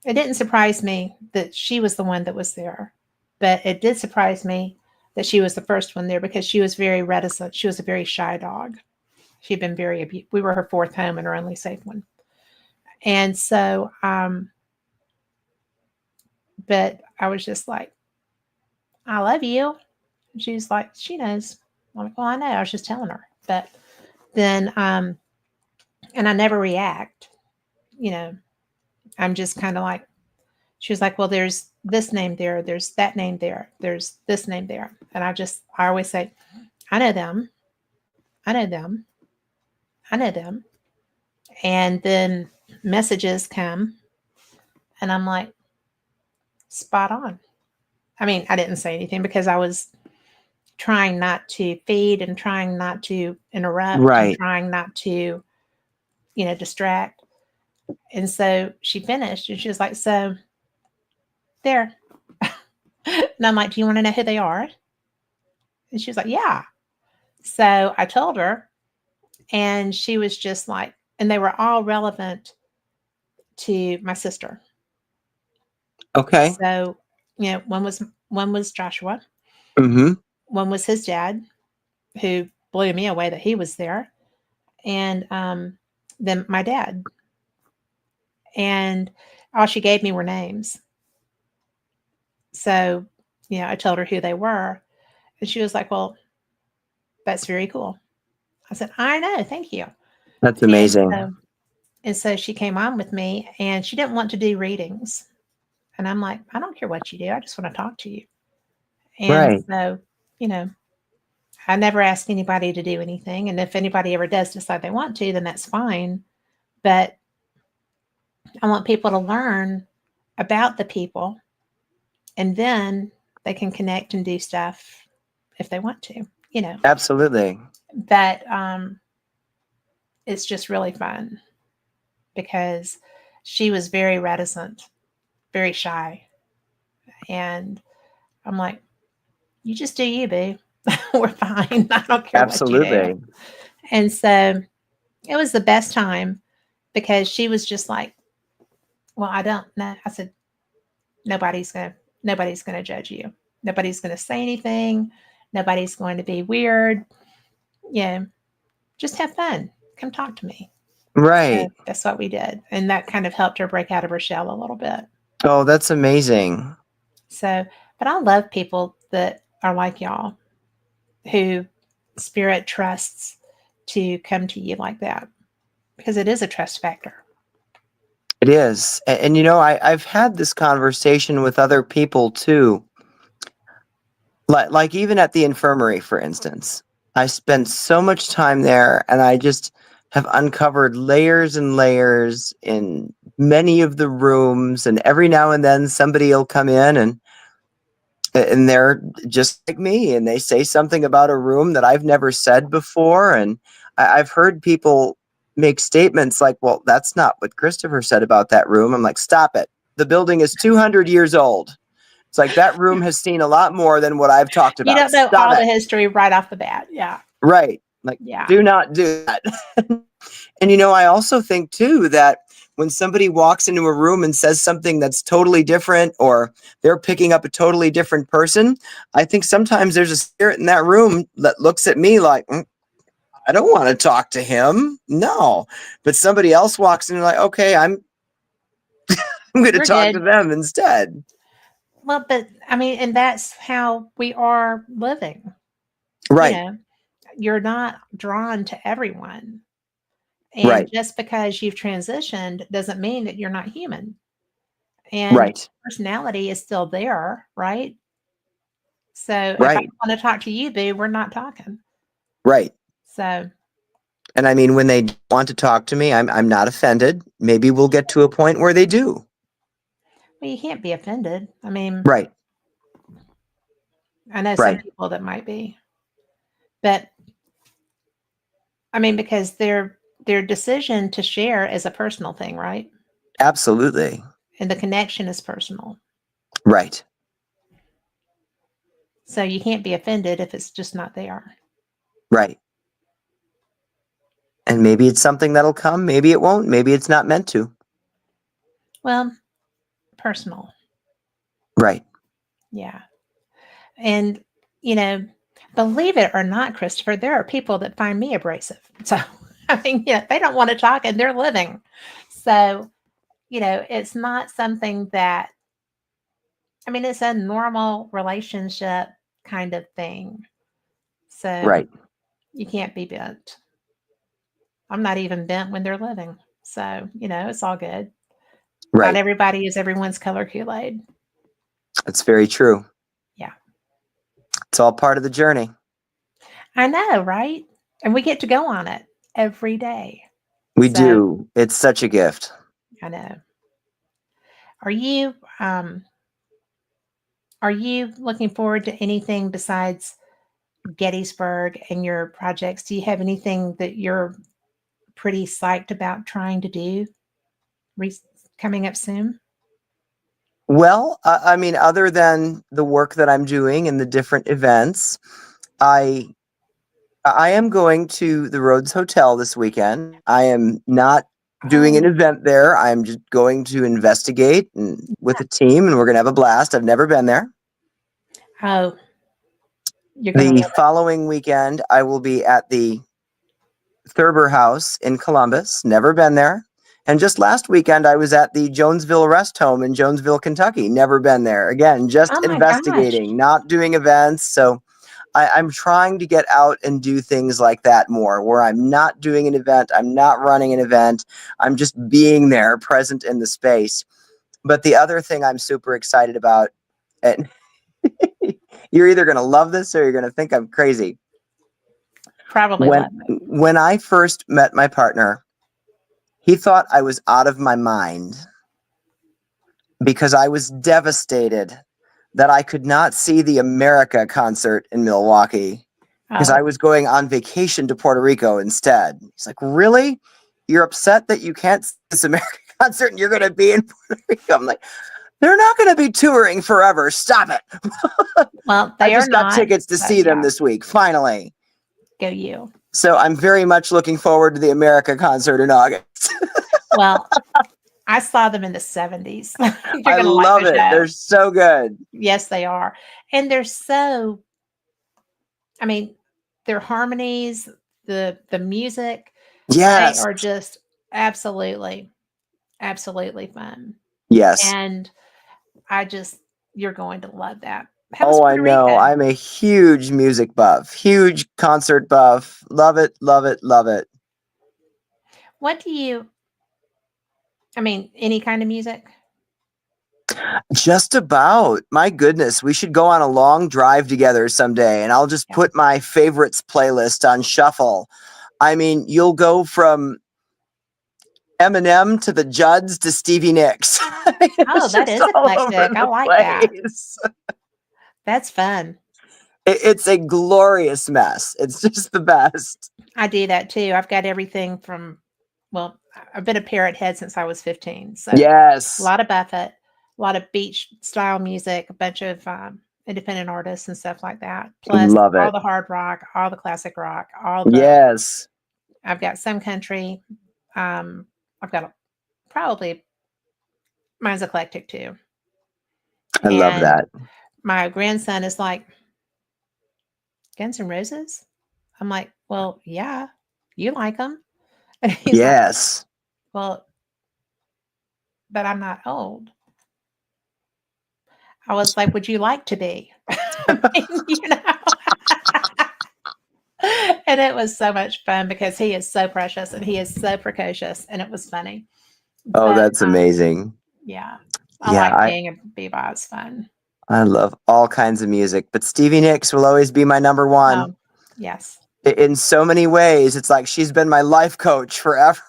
it didn't surprise me that she was the one that was there, but it did surprise me that she was the first one there because she was very reticent. She was a very shy dog. She'd been very abused. We were her fourth home and her only safe one. And so, but I was just like, "I love you." And she was like, "She knows." I'm like, "Well, I know. I was just telling her." But then, and I never react. You know, I'm just kind of like, she was like, "Well, there's this name there, there's that name there, there's this name there." And I always say, "I know them. I know them. I know them." And then messages come, and I'm like, spot on. I mean, I didn't say anything because I was trying not to feed and trying not to interrupt and Right. trying not to, distract. And so she finished and she was like, "So there." And I'm like, "Do you want to know who they are?" And she was like, "Yeah." So I told her, and she was just like, and they were all relevant to my sister. Okay. So, one was Joshua, Mhm. one was his dad, who blew me away that he was there, and then my dad. And all she gave me were names. So, I told her who they were, and she was like, "Well, that's very cool." I said, "I know, thank you." That's And amazing. so she came on with me, and she didn't want to do readings. And I'm like, "I don't care what you do. I just want to talk to you." And Right. so, you know, I never ask anybody to do anything. And if anybody ever does decide they want to, then that's fine. But I want people to learn about the people, and then they can connect and do stuff if they want to, you know. Absolutely. But it's just really fun because she was very reticent, very shy. And I'm like, you just do you, boo. We're fine. I don't care what you do. Absolutely. And so it was the best time because she was just like, well, I don't know. I said, nobody's gonna judge you. Nobody's gonna say anything. Nobody's going to be weird. Yeah, just have fun. Come talk to me. So Right. that's what we did. And that kind of helped her break out of her shell a little bit. Oh, that's amazing. So, but I love people that are like y'all who spirit trusts to come to you like that because it is a trust factor. It is. And you know, I've had this conversation with other people too. Like even at the infirmary, for instance. I spent so much time there and I just have uncovered layers and layers in many of the rooms, and every now and then somebody will come in and they're just like me, and they say something about a room that I've never said before. And I've heard people make statements like, well, that's not what Christopher said about that room. I'm like, stop it. The building is 200 years old. It's like that room has seen a lot more than what I've talked You about. don't know Stop all the it. history right off the bat. Yeah. Right. Like, Yeah. do not do that. And, you know, I also think too that when somebody walks into a room and says something that's totally different, or they're picking up a totally different person, I think sometimes there's a spirit in that room that looks at me like, I don't want to talk to him. No. But somebody else walks in and like, okay, I'm going to We're talk to good. them instead. Well, but I mean, and that's how we are living. You Right. know, you're not drawn to everyone. And Right. just because you've transitioned doesn't mean that you're not human. And Right. personality is still there, right? So if I Right. want to talk to you, boo, we're not talking. Right. So, And I mean, when they want to talk to me, I'm not offended. Maybe we'll get to a point where they do. well, you can't be offended. I mean, Right. I know some Right. people that might be, but I mean, because their decision to share is a personal thing, right? Absolutely. And the connection is personal. Right. So you can't be offended if it's just not there. Right. And maybe it's something that'll come. Maybe it won't. Maybe it's not meant to. Well, personal. Right. Yeah. And, you know, believe it or not, Christopher, there are people that find me abrasive. So, I mean, yeah, they don't want to talk and they're living. So, you know, it's not something that, I mean, it's a normal relationship kind of thing. So Right. you can't be bent. I'm not even bent when they're living. So, you know, it's all good. Not Right. everybody is everyone's color Kool-Aid. That's very true. Yeah. It's all part of the journey. I know, right? And we get to go on it every day. We So, do. It's such a gift. I know. Are you um are you looking forward to anything besides Gettysburg and your projects? Do you have anything that you're pretty psyched about trying to do re- coming up soon? Well, I mean, other than the work that I'm doing and the different events, I I am going to the Rhodes Hotel this weekend. I am not doing an Oh, event there. I'm just going to investigate and with a team, and we're going to have a blast. I've never been there. oh, you're gonna The love it. following weekend, I will be at the Thurber House in Columbus. Never been there. And just last weekend, I was at the Jonesville Rest Home in Jonesville, Kentucky. Never been there. Again, just Oh my gosh. investigating, not doing events. So I'm trying to get out and do things like that more, where I'm not doing an event, I'm not running an event, I'm just being there, present in the space. But the other thing I'm super excited about, and you're either going to love this or you're going to think I'm crazy. Probably When love it. when I first met my partner, he thought I was out of my mind. because I was devastated that I could not see the America concert in Milwaukee because I Oh, was going on vacation to Puerto Rico instead. He's like, really? You're upset that you can't see this America concert and you're going to be in Puerto Rico? I'm like, they're not going to be touring forever. Stop it. well, I they are just got not. tickets to So see them yeah, this week, finally. go you. So I'm very much looking forward to the America concert in August. Well, I saw them in the 70s. You're I going to like love the it. They're show. so good. Yes, they are. And they're so, I mean, their harmonies, the music, they Yes. are just absolutely, absolutely fun. Yes. And I just, you're going to love that. How was Oh, I Puerto know. Rico? I'm a huge music buff, huge concert buff. Love it, love it, love it. What do you, I mean, any kind of music? Just about. My goodness, we should go on a long drive together someday and I'll just Yeah. put my favorites playlist on shuffle. I mean, you'll go from Eminem to the Judds to Stevie Nicks. I mean, Oh, it's that just is all over eclectic. I the like that. place. That's fun. It's a glorious mess. It's just the best. I do that too. I've got everything from, well, I've been a parrot head since I was 15. So a Yes. lot of Buffett, a lot of beach style music, a bunch of independent artists and stuff like that. Plus Love all it. the hard rock, all the classic rock, Yes. I've got some country. I've got probably, mine's eclectic too. I love And that. my grandson is like, Guns N' Roses? I'm like, well, yeah, you like them. And he's like, Yes. well, but I'm not old. I was like, would you like to be? I mean, and it was so much fun because he is so precious and he is so precocious and it was funny. Oh, But that's amazing. yeah, I Yeah, like being a bebop. It's fun. I love all kinds of music, but Stevie Nicks will always be my number one. Yes. In so many ways, it's like she's been my life coach forever.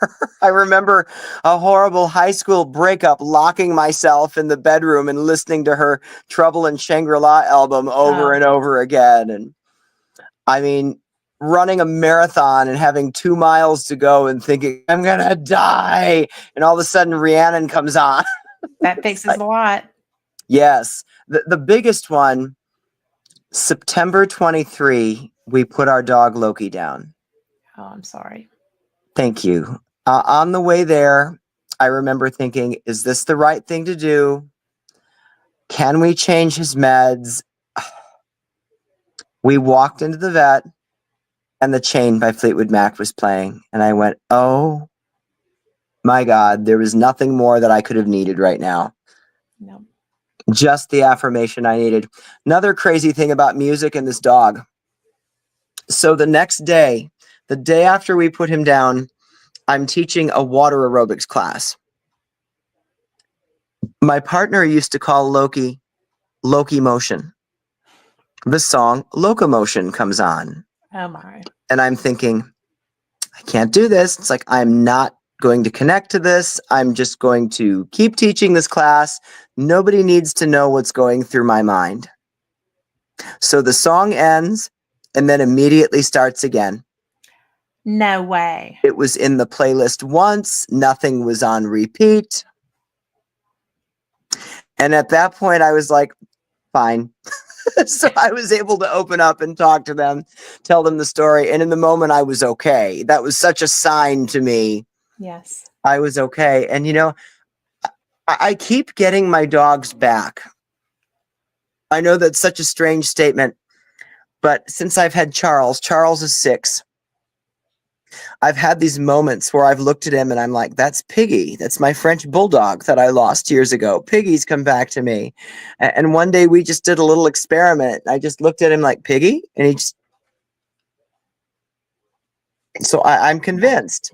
I remember a horrible high school breakup, locking myself in the bedroom and listening to her Trouble in Shangri-La album over Oh, and over again. And I mean, running a marathon and having 2 miles to go and thinking, I'm going to die. And all of a sudden, Rhiannon comes on. that It's fixes like, a lot. yes. The biggest one, September 23, we put our dog Loki down. Oh, I'm sorry. Thank you. On the way there, I remember thinking, is this the right thing to do? Can we change his meds? We walked into the vet and The Chain by Fleetwood Mac was playing. And I went, oh my God, there was nothing more that I could have needed right now. No. Just the affirmation I needed. Another crazy thing about music and this dog. So the next day, the day after we put him down, I'm teaching a water aerobics class. My partner used to call Loki Motion. The song Locomotion comes on. Oh my. And I'm thinking, I can't do this. It's like, I'm not going to connect to this. I'm just going to keep teaching this class. Nobody needs to know what's going through my mind. So the song ends and then immediately starts again. No way. It was in the playlist once. Nothing was on repeat. And at that point, I was like, fine. So I was able to open up and talk to them, tell them the story. And in the moment, I was okay. That was such a sign to me. Yes. I was okay. And, you know, I keep getting my dogs back. I know that's such a strange statement, but since I've had Charles is 6. I've had these moments where I've looked at him and I'm like, that's Piggy. That's my French bulldog that I lost years ago. Piggy's come back to me. And one day we just did a little experiment. I just looked at him like, Piggy? And he just, so I'm convinced.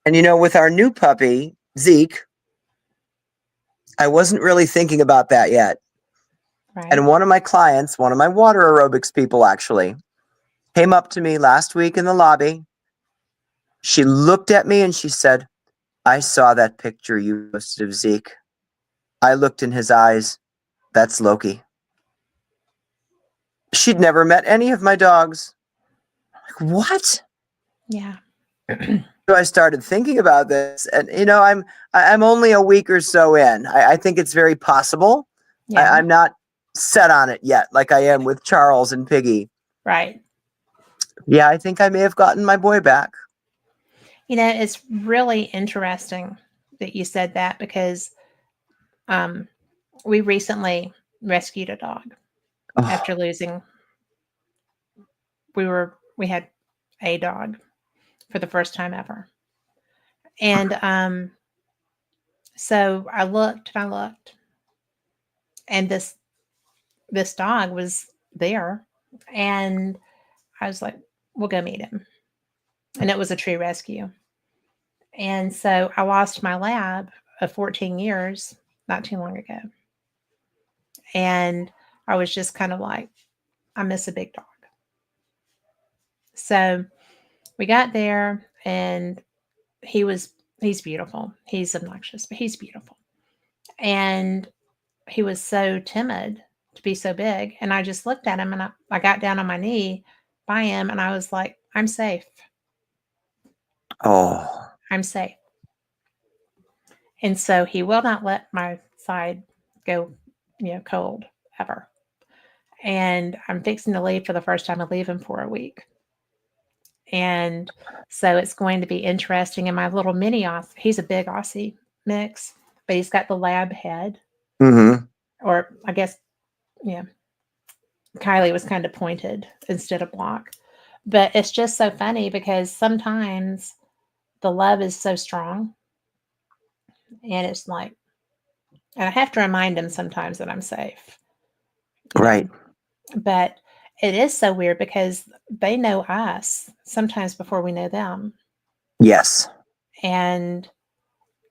And, you know, with our new puppy, Zeke, I wasn't really thinking about that yet. Right. And one of my clients, one of my water aerobics people actually, came up to me last week in the lobby. She looked at me and she said, I saw that picture you posted of Zeke. I looked in his eyes. That's Loki. She'd never met any of my dogs. Like, what? Yeah. So I started thinking about this, and I'm only a week or so in. I think it's very possible. Yeah. I'm not set on it yet, like I am with Charles and Piggy. Right. Yeah, I think I may have gotten my boy back. It's really interesting that you said that because we recently rescued a dog after losing. We had a dog for the first time ever. And so I looked and this dog was there, and I was like, we'll go meet him. And it was a true rescue. And so I lost my lab of 14 years not too long ago. And I was just kind of like, I miss a big dog. So we got there, and he's beautiful. He's obnoxious, but he's beautiful. And he was so timid to be so big. And I just looked at him, and I got down on my knee by him, and I was like, I'm safe. Oh. I'm safe. And so he will not let my side go, cold ever. And I'm fixing to leave for the first time. I leave him for a week. And so it's going to be interesting. And my little mini Aussie, he's a big Aussie mix, but he's got the lab head. Mm-hmm. Or I guess, yeah, Kylie was kind of pointed instead of block. But it's just so funny because sometimes the love is so strong. And it's like, and I have to remind him sometimes that I'm safe. Right. But it is so weird because they know us sometimes before we know them. Yes. And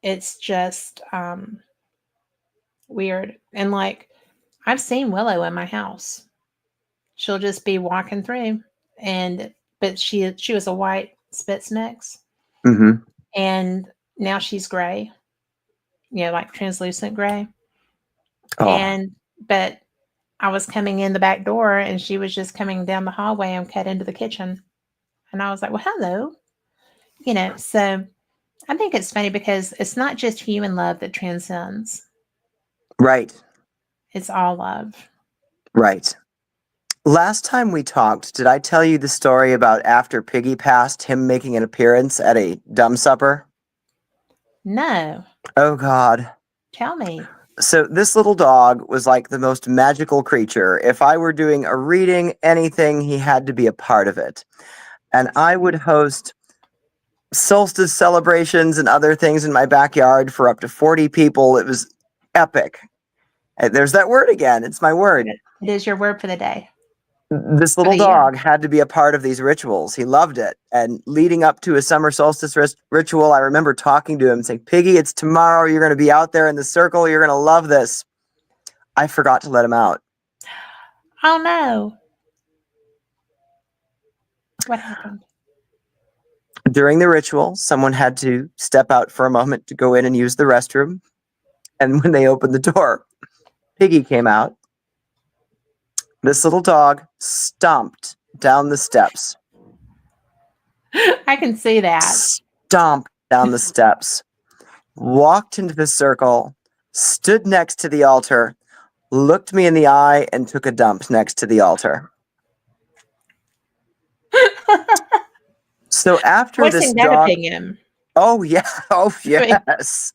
it's just weird. And like, I've seen Willow in my house. She'll just be walking through, but she was a white Spitz mix. Mm-hmm. And now she's gray, like translucent gray. Oh. But I was coming in the back door, and she was just coming down the hallway and cut into the kitchen. And I was like, well, hello. So I think it's funny because it's not just human love that transcends. Right. It's all love. Right. Last time we talked, did I tell you the story about after Piggy passed, him making an appearance at a dumb supper? No. Oh, God. Tell me. So this little dog was like the most magical creature. If I were doing a reading, anything, he had to be a part of it. And I would host solstice celebrations and other things in my backyard for up to 40 people. It was epic. There's that word again. It's my word. It is your word for the day. This little dog had to be a part of these rituals. He loved it. And leading up to a summer solstice ritual, I remember talking to him saying, Piggy, it's tomorrow. You're going to be out there in the circle. You're going to love this. I forgot to let him out. Oh, no. What happened? During the ritual, someone had to step out for a moment to go in and use the restroom. And when they opened the door, Piggy came out. This little dog stomped down the steps. I can see that. Stomped down the steps, walked into the circle, stood next to the altar, looked me in the eye, and took a dump next to the altar. So after this dog, him? oh yeah, oh yes.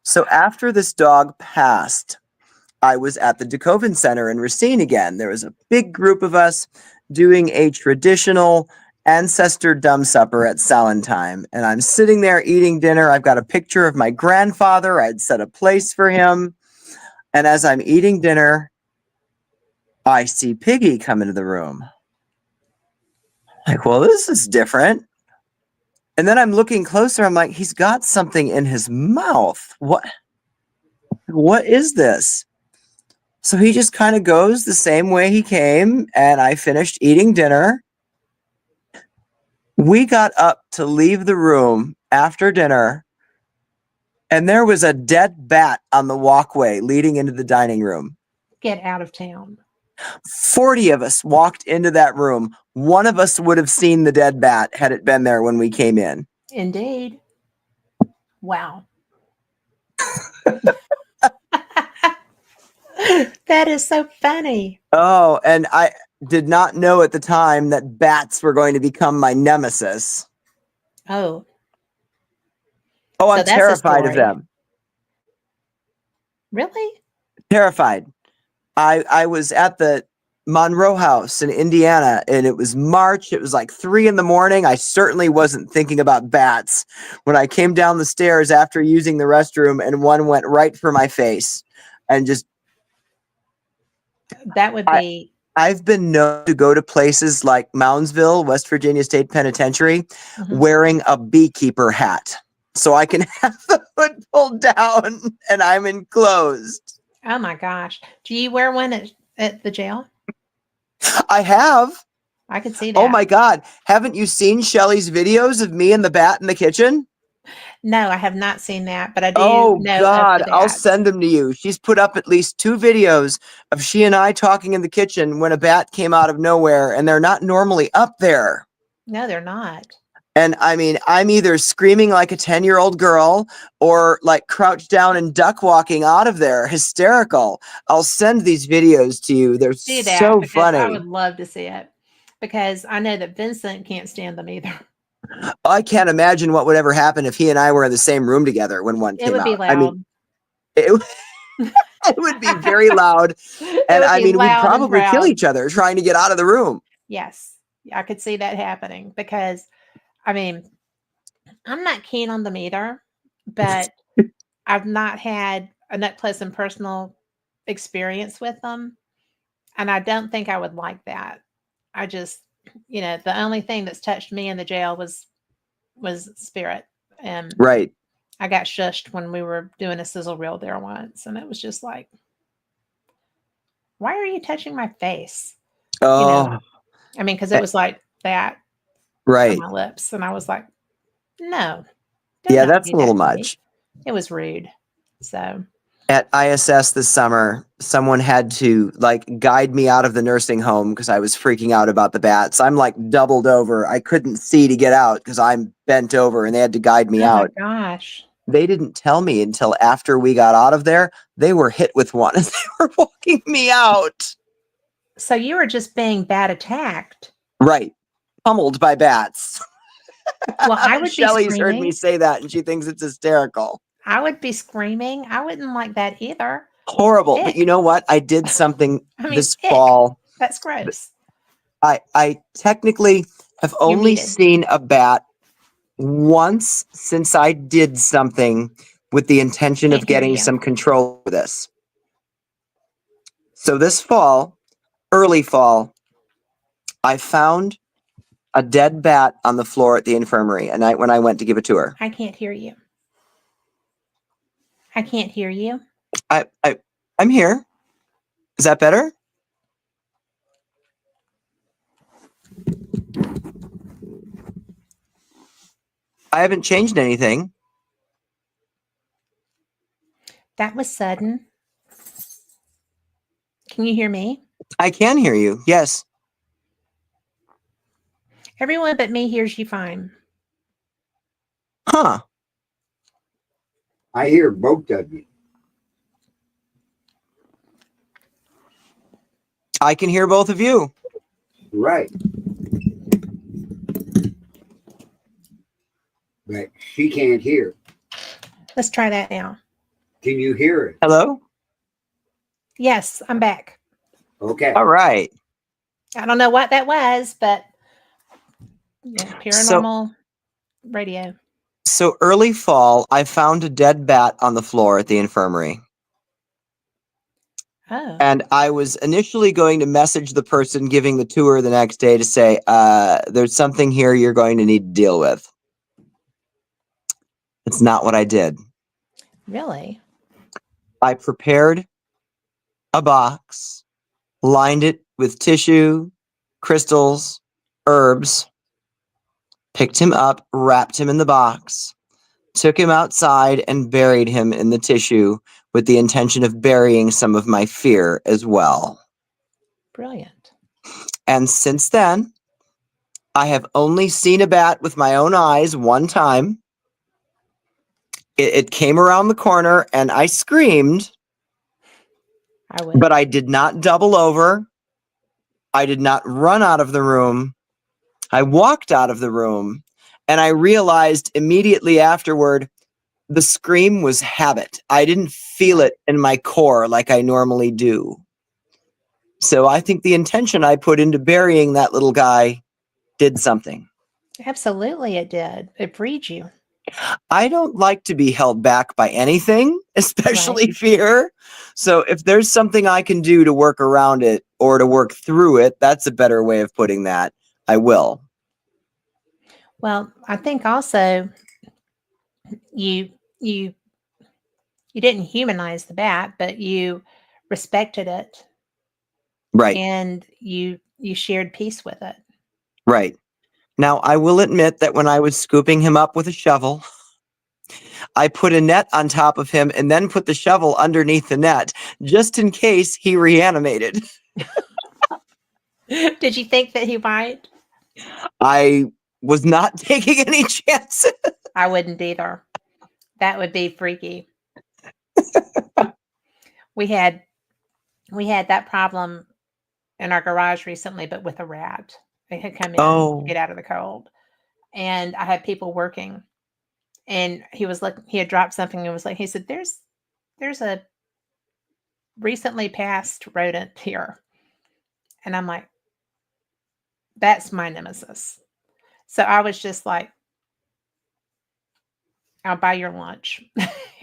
So after this dog passed, I was at the DeKoven Center in Racine again. There was a big group of us doing a traditional ancestor dumb supper at Samhain time. And I'm sitting there eating dinner. I've got a picture of my grandfather. I'd set a place for him. And as I'm eating dinner, I see Piggy come into the room. Like, well, this is different. And then I'm looking closer. I'm like, he's got something in his mouth. What is this? So he just kind of goes the same way he came, and I finished eating dinner. We got up to leave the room after dinner, And there was a dead bat on the walkway leading into the dining room. Get out of town. 40 of us walked into that room. One of us would have seen the dead bat had it been there when we came in. Indeed. Wow. That is so funny. Oh, and I did not know at the time that bats were going to become my nemesis. Oh. Oh, So I'm that's a terrified of story. them. Really? Terrified. I was at the Monroe House in Indiana, and it was March. It was like 3 a.m. I certainly wasn't thinking about bats when I came down the stairs after using the restroom, and one went right for my face. And just, That would be. I've been known to go to places like Moundsville, West Virginia State Penitentiary, Mhm. wearing a beekeeper hat. So I can have the hood pulled down and I'm enclosed. Oh my gosh. Do you wear one at the jail? I have. I could see that. Oh my God. Haven't you seen Shelly's videos of me and the bat in the kitchen? No, I have not seen that, but I do Oh know God, of the I'll bats. send them to you. She's put up at least 2 videos of she and I talking in the kitchen when a bat came out of nowhere, and they're not normally up there. No, they're not. And I mean, I'm either screaming like a 10-year-old girl or like crouched down and duck walking out of there, hysterical. I'll send these videos to you. They're Do that so because I funny. would love to see it because I know that Vincent can't stand them either. I can't imagine what would ever happen if he and I were in the same room together when one It came would be out. loud. I mean, it, it would be very loud. It And would I be mean, we'd loud and probably kill proud. each other trying to get out of the room. Yes, I could see that happening because, I mean, I'm not keen on them either, but I've not had an up close and personal experience with them. And I don't think I would like that. I just, the only thing that's touched me in the jail was spirit. And Right. I got shushed when we were doing a sizzle reel there once. And it was just like, why are you touching my face? Oh, I mean, because it was like that on right. my lips. And I was like, no, do Yeah, not that's do a little that to me. much. It was rude. So At ISS this summer, someone had to like guide me out of the nursing home because I was freaking out about the bats. I'm like doubled over. I couldn't see to get out because I'm bent over, and they had to guide me oh my out. gosh. They didn't tell me until after we got out of there. They were hit with one as they were walking me out. So you were just being bad attacked. Right. Pummeled by bats. Well, I would be Shelly's heard me screaming. say that and she thinks it's hysterical. I would be screaming. I wouldn't like that either. Horrible. But Ick. you know what? I did something I mean, this ick. fall. That's gross. I technically have You're only muted. seen a bat once since I did something with the intention Can't of hear getting you. some control over this. So this fall, early fall, I found a dead bat on the floor at the infirmary a night when I went to give a tour. I can't hear you. I can't hear you. I'm here. Is that better? I haven't changed anything. That was sudden. Can you hear me? I can hear you. Yes. Everyone but me hears you fine. Huh. I hear both of you. I can hear both of you. Right. But she can't hear. Let's try that now. Can you hear it? Hello? Yes, I'm back. Okay. All right. I don't know what that was, but yeah, paranormal radio. So early fall, I found a dead bat on the floor at the infirmary. Oh. And I was initially going to message the person giving the tour the next day to say, there's something here you're going to need to deal with. It's not what I did. Really? I prepared a box, lined it with tissue, crystals, herbs, picked him up, wrapped him in the box, took him outside and buried him in the tissue with the intention of burying some of my fear as well. Brilliant. And since then, I have only seen a bat with my own eyes one time. It came around the corner and I screamed, I would. but I did not double over. I did not run out of the room. I walked out of the room and I realized immediately afterward the scream was habit. I didn't feel it in my core like I normally do. So I think the intention I put into burying that little guy did something. Absolutely, it did. It freed you. I don't like to be held back by anything, especially Right. fear. So if there's something I can do to work around it or to work through it, that's a better way of putting that. I will. Well, I think also you you you didn't humanize the bat, but you respected it Right. and you shared peace with it. Right. Now, I will admit that when I was scooping him up with a shovel, I put a net on top of him and then put the shovel underneath the net just in case he reanimated. Did you think that he might? I was not taking any chances. I wouldn't either. That would be freaky. We had that problem in our garage recently, but with a rat. It had come in to Oh, get out of the cold. And I had people working and he had dropped something and was like, he said, there's a recently passed rodent here. And I'm like, that's my nemesis. So I was just like, I'll buy your lunch.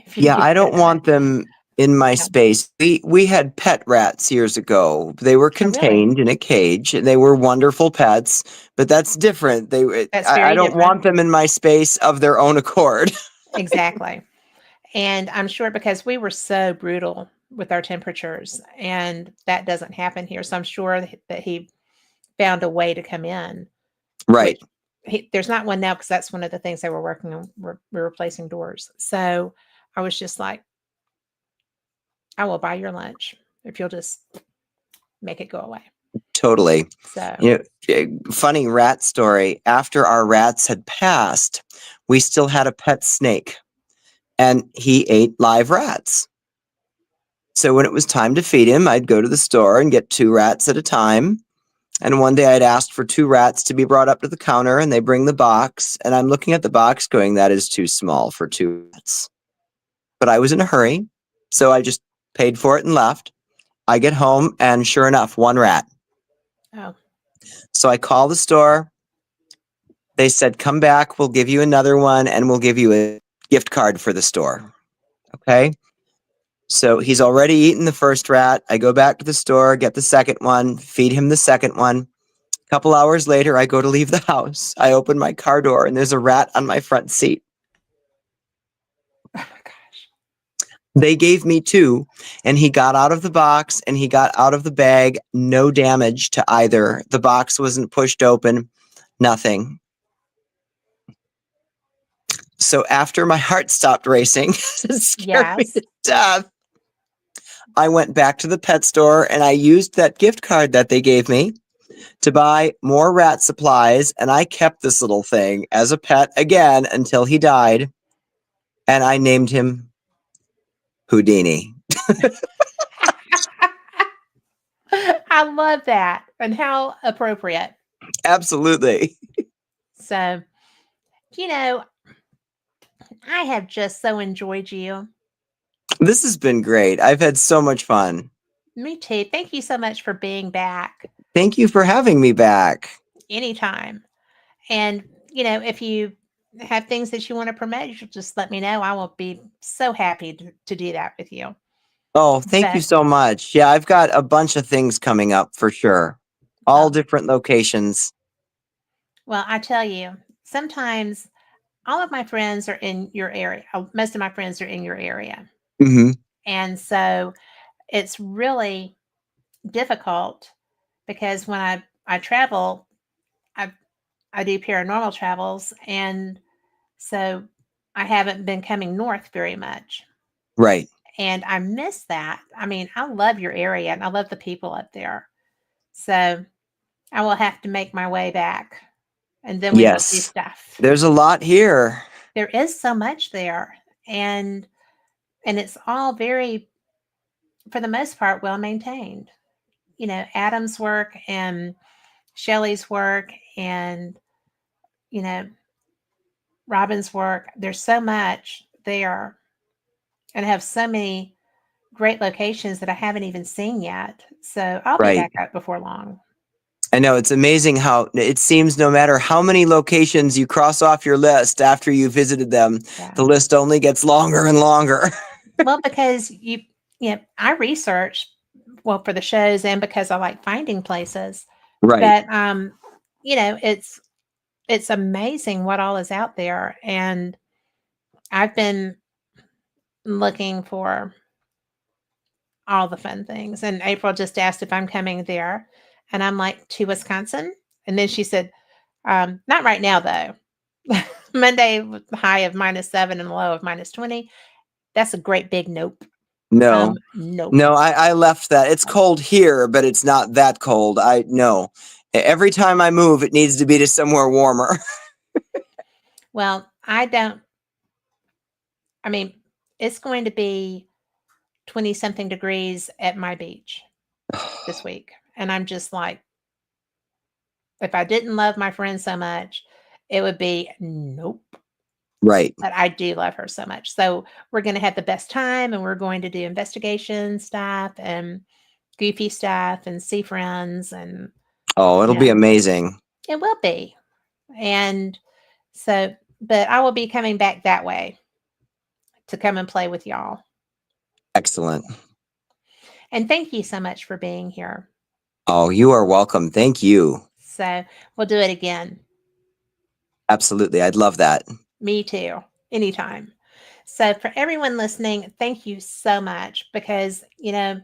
If you yeah, do I don't that. want them in my No. space. We had pet rats years ago. They were Oh, really? contained in a cage. They were wonderful pets, but that's different. That's I very don't different. want them in my space of their own accord. Exactly. And I'm sure because we were so brutal with our temperatures, and that doesn't happen here. So I'm sure that he found a way to come in, Right. which there's not one now because that's one of the things they were working on. We're replacing doors. So I was just like, I will buy your lunch if you'll just make it go away. Totally. So Funny rat story. After our rats had passed, we still had a pet snake and he ate live rats. So when it was time to feed him, I'd go to the store and get 2 rats at a time. And one day I'd asked for 2 rats to be brought up to the counter and they bring the box. And I'm looking at the box going, that is too small for 2 rats. But I was in a hurry. So I just paid for it and left. I get home and sure enough, 1 rat. oh, So I call the store. They said, come back. We'll give you another one and we'll give you a gift card for the store. Okay. So he's already eaten the first rat. I go back to the store, get the second one, feed him the second one. A couple hours later, I go to leave the house. I open my car door and there's a rat on my front seat. oh my gosh. They gave me 2 and he got out of the box and he got out of the bag. No damage to either. The box wasn't pushed open. Nothing. So after my heart stopped racing, it scared me Yes. to death. I went back to the pet store and I used that gift card that they gave me to buy more rat supplies. And I kept this little thing as a pet again until he died. And I named him Houdini. I love that. And how appropriate. Absolutely. So, you know, I have just so enjoyed you. This has been great. I've had so much fun. Me too. Thank you so much for being back Thank you for having me back. anytime. And, if you have things that you want to promote, you should just let me know. I will be so happy to do that with you. Oh, thank you But, so much. Yeah, I've got a bunch of things coming up for sure. All well, different locations. well, I tell you, sometimes all of my friends are in your area. Most of my friends are in your area. Hmm. And so it's really difficult because when I travel, I I do paranormal travels, and so I haven't been coming north very much. Right. And I miss that. I mean, I love your area and I love the people up there. So I will have to make my way back and then we will do Yes. stuff. There's a lot here. There is so much there. And it's all very, for the most part, well maintained. You know, Adam's work and Shelley's work and, you know, Robin's work. There's so much there and I have so many great locations that I haven't even seen yet. So I'll be Right. back up before long. I know, it's amazing how it seems no matter how many locations you cross off your list after you visited them, Yeah. the list only gets longer and longer. Well, because I research well for the shows and because I like finding places. Right. But you know, it's amazing what all is out there. And I've been looking for all the fun things. And April just asked if I'm coming there. And I'm like, to Wisconsin? And then she said, not right now though. Monday with the high of -7 and the low of -20. That's a great big nope. No. Nope. No, I left that. It's cold here, but it's not that cold. I know. Every time I move, it needs to be to somewhere warmer. Well, I mean, it's going to be 20 something degrees at my beach this week. And I'm just like, if I didn't love my friend so much, it would be nope. Right. But I do love her so much. So we're going to have the best time and we're going to do investigation stuff and goofy stuff and see friends. And Oh, it'll be amazing. it will be. And so, but I will be coming back that way to come and play with y'all. Excellent. And thank you so much for being here. Oh, you are welcome. Thank you. So we'll do it again. Absolutely. I'd love that. Me too. Anytime. So for everyone listening, thank you so much because, you know,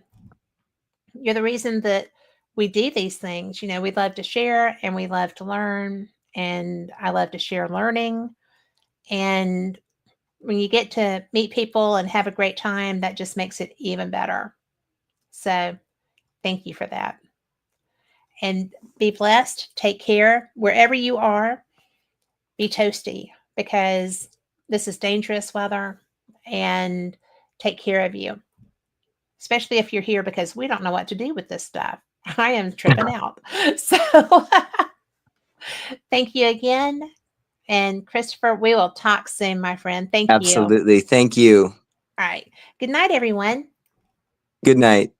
you're the reason that we do these things. You know, we love to share and we love to learn. And I love to share learning. And when you get to meet people and have a great time, that just makes it even better. So thank you for that. And be blessed. Take care. Wherever you are, be toasty because this is dangerous weather and take care of you, especially if you're here because we don't know what to do with this stuff. I am tripping out. So thank you again. And Christopher, we will talk soon, my friend. Thank you. Absolutely. Thank you. All right. Good night, everyone. Good night.